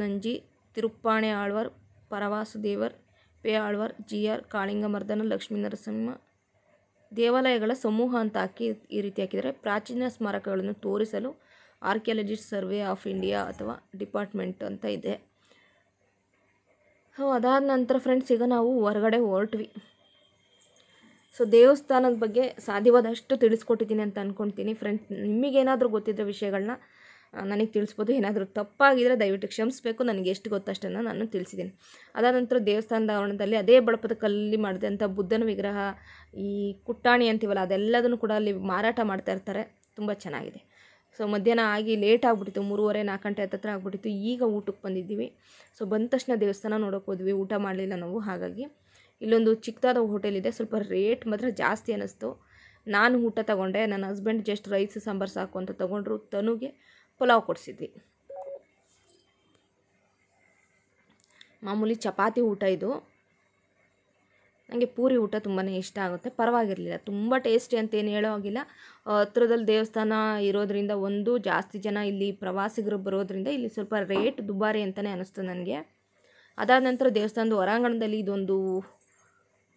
ನಂಜಿ, ತಿರುಪ್ಪಾಣೆ ಆಳ್ವಾರ್, ಪರವಾಸುದೇವರ್, ಪೇ ಆಳ್ವಾರ್, GR ಕಾಳಿಂಗಮರ್ದನ, ಲಕ್ಷ್ಮೀ ನರಸಿಂಹ ದೇವಾಲಯಗಳ ಸಮೂಹ ಅಂತ ಹಾಕಿ ಈ ರೀತಿ ಹಾಕಿದರೆ. ಪ್ರಾಚೀನ ಸ್ಮಾರಕಗಳನ್ನು ತೋರಿಸಲು ಆರ್ಕಿಯಾಲಜಿಸ್ಟ್ ಸರ್ವೆ ಆಫ್ ಇಂಡಿಯಾ ಅಥವಾ ಡಿಪಾರ್ಟ್ಮೆಂಟ್ ಅಂತ ಇದೆ. ಸೊ ಅದಾದ ನಂತರ ಫ್ರೆಂಡ್ಸ್ ಈಗ ನಾವು ಹೊರಗಡೆ ಹೊರಟ್ವಿ. ಸೊ ದೇವಸ್ಥಾನದ ಬಗ್ಗೆ ಸಾಧ್ಯವಾದಷ್ಟು ತಿಳಿಸ್ಕೊಟ್ಟಿದ್ದೀನಿ ಅಂತ ಅಂದ್ಕೊಳ್ತೀನಿ ಫ್ರೆಂಡ್ಸ್. ನಿಮಗೇನಾದರೂ ಗೊತ್ತಿದ್ದ ವಿಷಯಗಳನ್ನ ನನಗೆ ತಿಳಿಸ್ಬೋದು. ಏನಾದರೂ ತಪ್ಪಾಗಿದ್ದರೆ ದಯವಿಟ್ಟು ಕ್ಷಮಿಸಬೇಕು. ನನಗೆ ಎಷ್ಟು ಗೊತ್ತಷ್ಟನ್ನು ನಾನು ತಿಳಿಸಿದ್ದೀನಿ. ಅದಾದ ನಂತರ ದೇವಸ್ಥಾನದ ಆವರಣದಲ್ಲಿ ಅದೇ ಬಳಪದ ಕಲ್ಲಲ್ಲಿ ಮಾಡಿದಂಥ ಬುದ್ಧನ ವಿಗ್ರಹ, ಈ ಕುಟ್ಟಾಣಿ ಅಂತೀವಲ್ಲ, ಅದೆಲ್ಲದನ್ನು ಕೂಡ ಅಲ್ಲಿ ಮಾರಾಟ ಮಾಡ್ತಾ ಇರ್ತಾರೆ. ತುಂಬ ಚೆನ್ನಾಗಿದೆ. ಸೊ ಮಧ್ಯಾಹ್ನ ಆಗಿ ಲೇಟ್ ಆಗಿಬಿಟ್ಟಿತ್ತು, 3:30-4 ಗಂಟೆ ಹತ್ತಿರ ಆಗಿಬಿಟ್ಟಿತ್ತು. ಈಗ ಊಟಕ್ಕೆ ಬಂದಿದ್ದೀವಿ. ಸೊ ಬಂದ ತಕ್ಷಣ ದೇವಸ್ಥಾನ ನೋಡೋಕೆ ಹೋದ್ವಿ, ಊಟ ಮಾಡಲಿಲ್ಲ ನಾವು. ಹಾಗಾಗಿ ಇಲ್ಲೊಂದು ಚಿಕ್ಕದಾದ ಹೋಟೆಲ್ ಇದೆ, ಸ್ವಲ್ಪ ರೇಟ್ ಮಾತ್ರ ಜಾಸ್ತಿ ಅನ್ನಿಸ್ತು. ನಾನು ಊಟ ತೊಗೊಂಡೆ, ನನ್ನ ಹಸ್ಬೆಂಡ್ ಜಸ್ಟ್ ರೈಸ್ ಸಾಂಬಾರು ಸಾಕು ಅಂತ ತೊಗೊಂಡ್ರು. ತನುಗೆ ಪಲಾವ್ ಕೊಡಿಸಿದ್ವಿ. ಮಾಮೂಲಿ ಚಪಾತಿ ಊಟ ಇದು. ನನಗೆ ಪೂರಿ ಊಟ ತುಂಬಾ ಇಷ್ಟ ಆಗುತ್ತೆ, ಪರವಾಗಿರಲಿಲ್ಲ, ತುಂಬ ಟೇಸ್ಟಿ ಅಂತೇನು ಹೇಳೋ ಆಗಿಲ್ಲ. ಹತ್ರದಲ್ಲಿ ದೇವಸ್ಥಾನ ಇರೋದ್ರಿಂದ, ಒಂದು ಜಾಸ್ತಿ ಜನ ಇಲ್ಲಿ ಪ್ರವಾಸಿಗರು ಬರೋದ್ರಿಂದ ಇಲ್ಲಿ ಸ್ವಲ್ಪ ರೇಟ್ ದುಬಾರಿ ಅಂತಲೇ ಅನ್ನಿಸ್ತು ನನಗೆ. ಅದಾದ ನಂತರ ದೇವಸ್ಥಾನದ ಹೊರಾಂಗಣದಲ್ಲಿ ಇದೊಂದು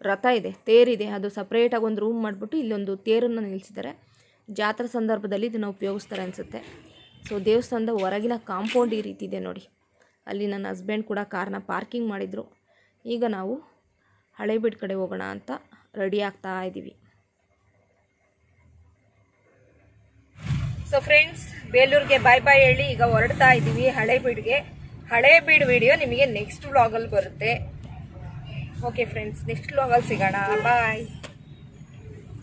ರಥ ಇದೆ, ತೇರಿದೆ, ಅದು ಸಪ್ರೇಟಾಗಿ ಒಂದು ರೂಮ್ ಮಾಡಿಬಿಟ್ಟು ಇಲ್ಲೊಂದು ತೇರನ್ನು ನಿಲ್ಲಿಸಿದ್ದಾರೆ. ಜಾತ್ರೆ ಸಂದರ್ಭದಲ್ಲಿ ಇದನ್ನು ಉಪಯೋಗಿಸ್ತಾರೆ ಅನಿಸುತ್ತೆ. ಸೊ ದೇವಸ್ಥಾನದ ಹೊರಗಿನ ಕಾಂಪೌಂಡ್ ಈ ರೀತಿ ಇದೆ ನೋಡಿ. ಅಲ್ಲಿ ನನ್ನ ಹಸ್ಬೆಂಡ್ ಕೂಡ ಕಾರ್ನ ಪಾರ್ಕಿಂಗ್ ಮಾಡಿದರು. ಈಗ ನಾವು ಹಳೇಬೀಡು ಕಡೆ ಹೋಗೋಣ ಅಂತ ರೆಡಿ ಆಗ್ತಾ ಇದ್ದೀವಿ. ಸೊ ಫ್ರೆಂಡ್ಸ್, ಬೇಲೂರಿಗೆ ಬಾಯ್ ಬಾಯ್ ಹೇಳಿ ಈಗ ಹೊರಡ್ತಾ ಇದ್ದೀವಿ ಹಳೇಬೀಡಿಗೆ. ಹಳೇಬೀಡು ವಿಡಿಯೋ ನಿಮಗೆ ನೆಕ್ಸ್ಟ್ ವ್ಲಾಗಲ್ಲಿ ಬರುತ್ತೆ. ಓಕೆ ಫ್ರೆಂಡ್ಸ್, ನೆಕ್ಸ್ಟ್ ವ್ಲಾಗಲ್ಲಿ ಸಿಗೋಣ. ಬಾಯ್.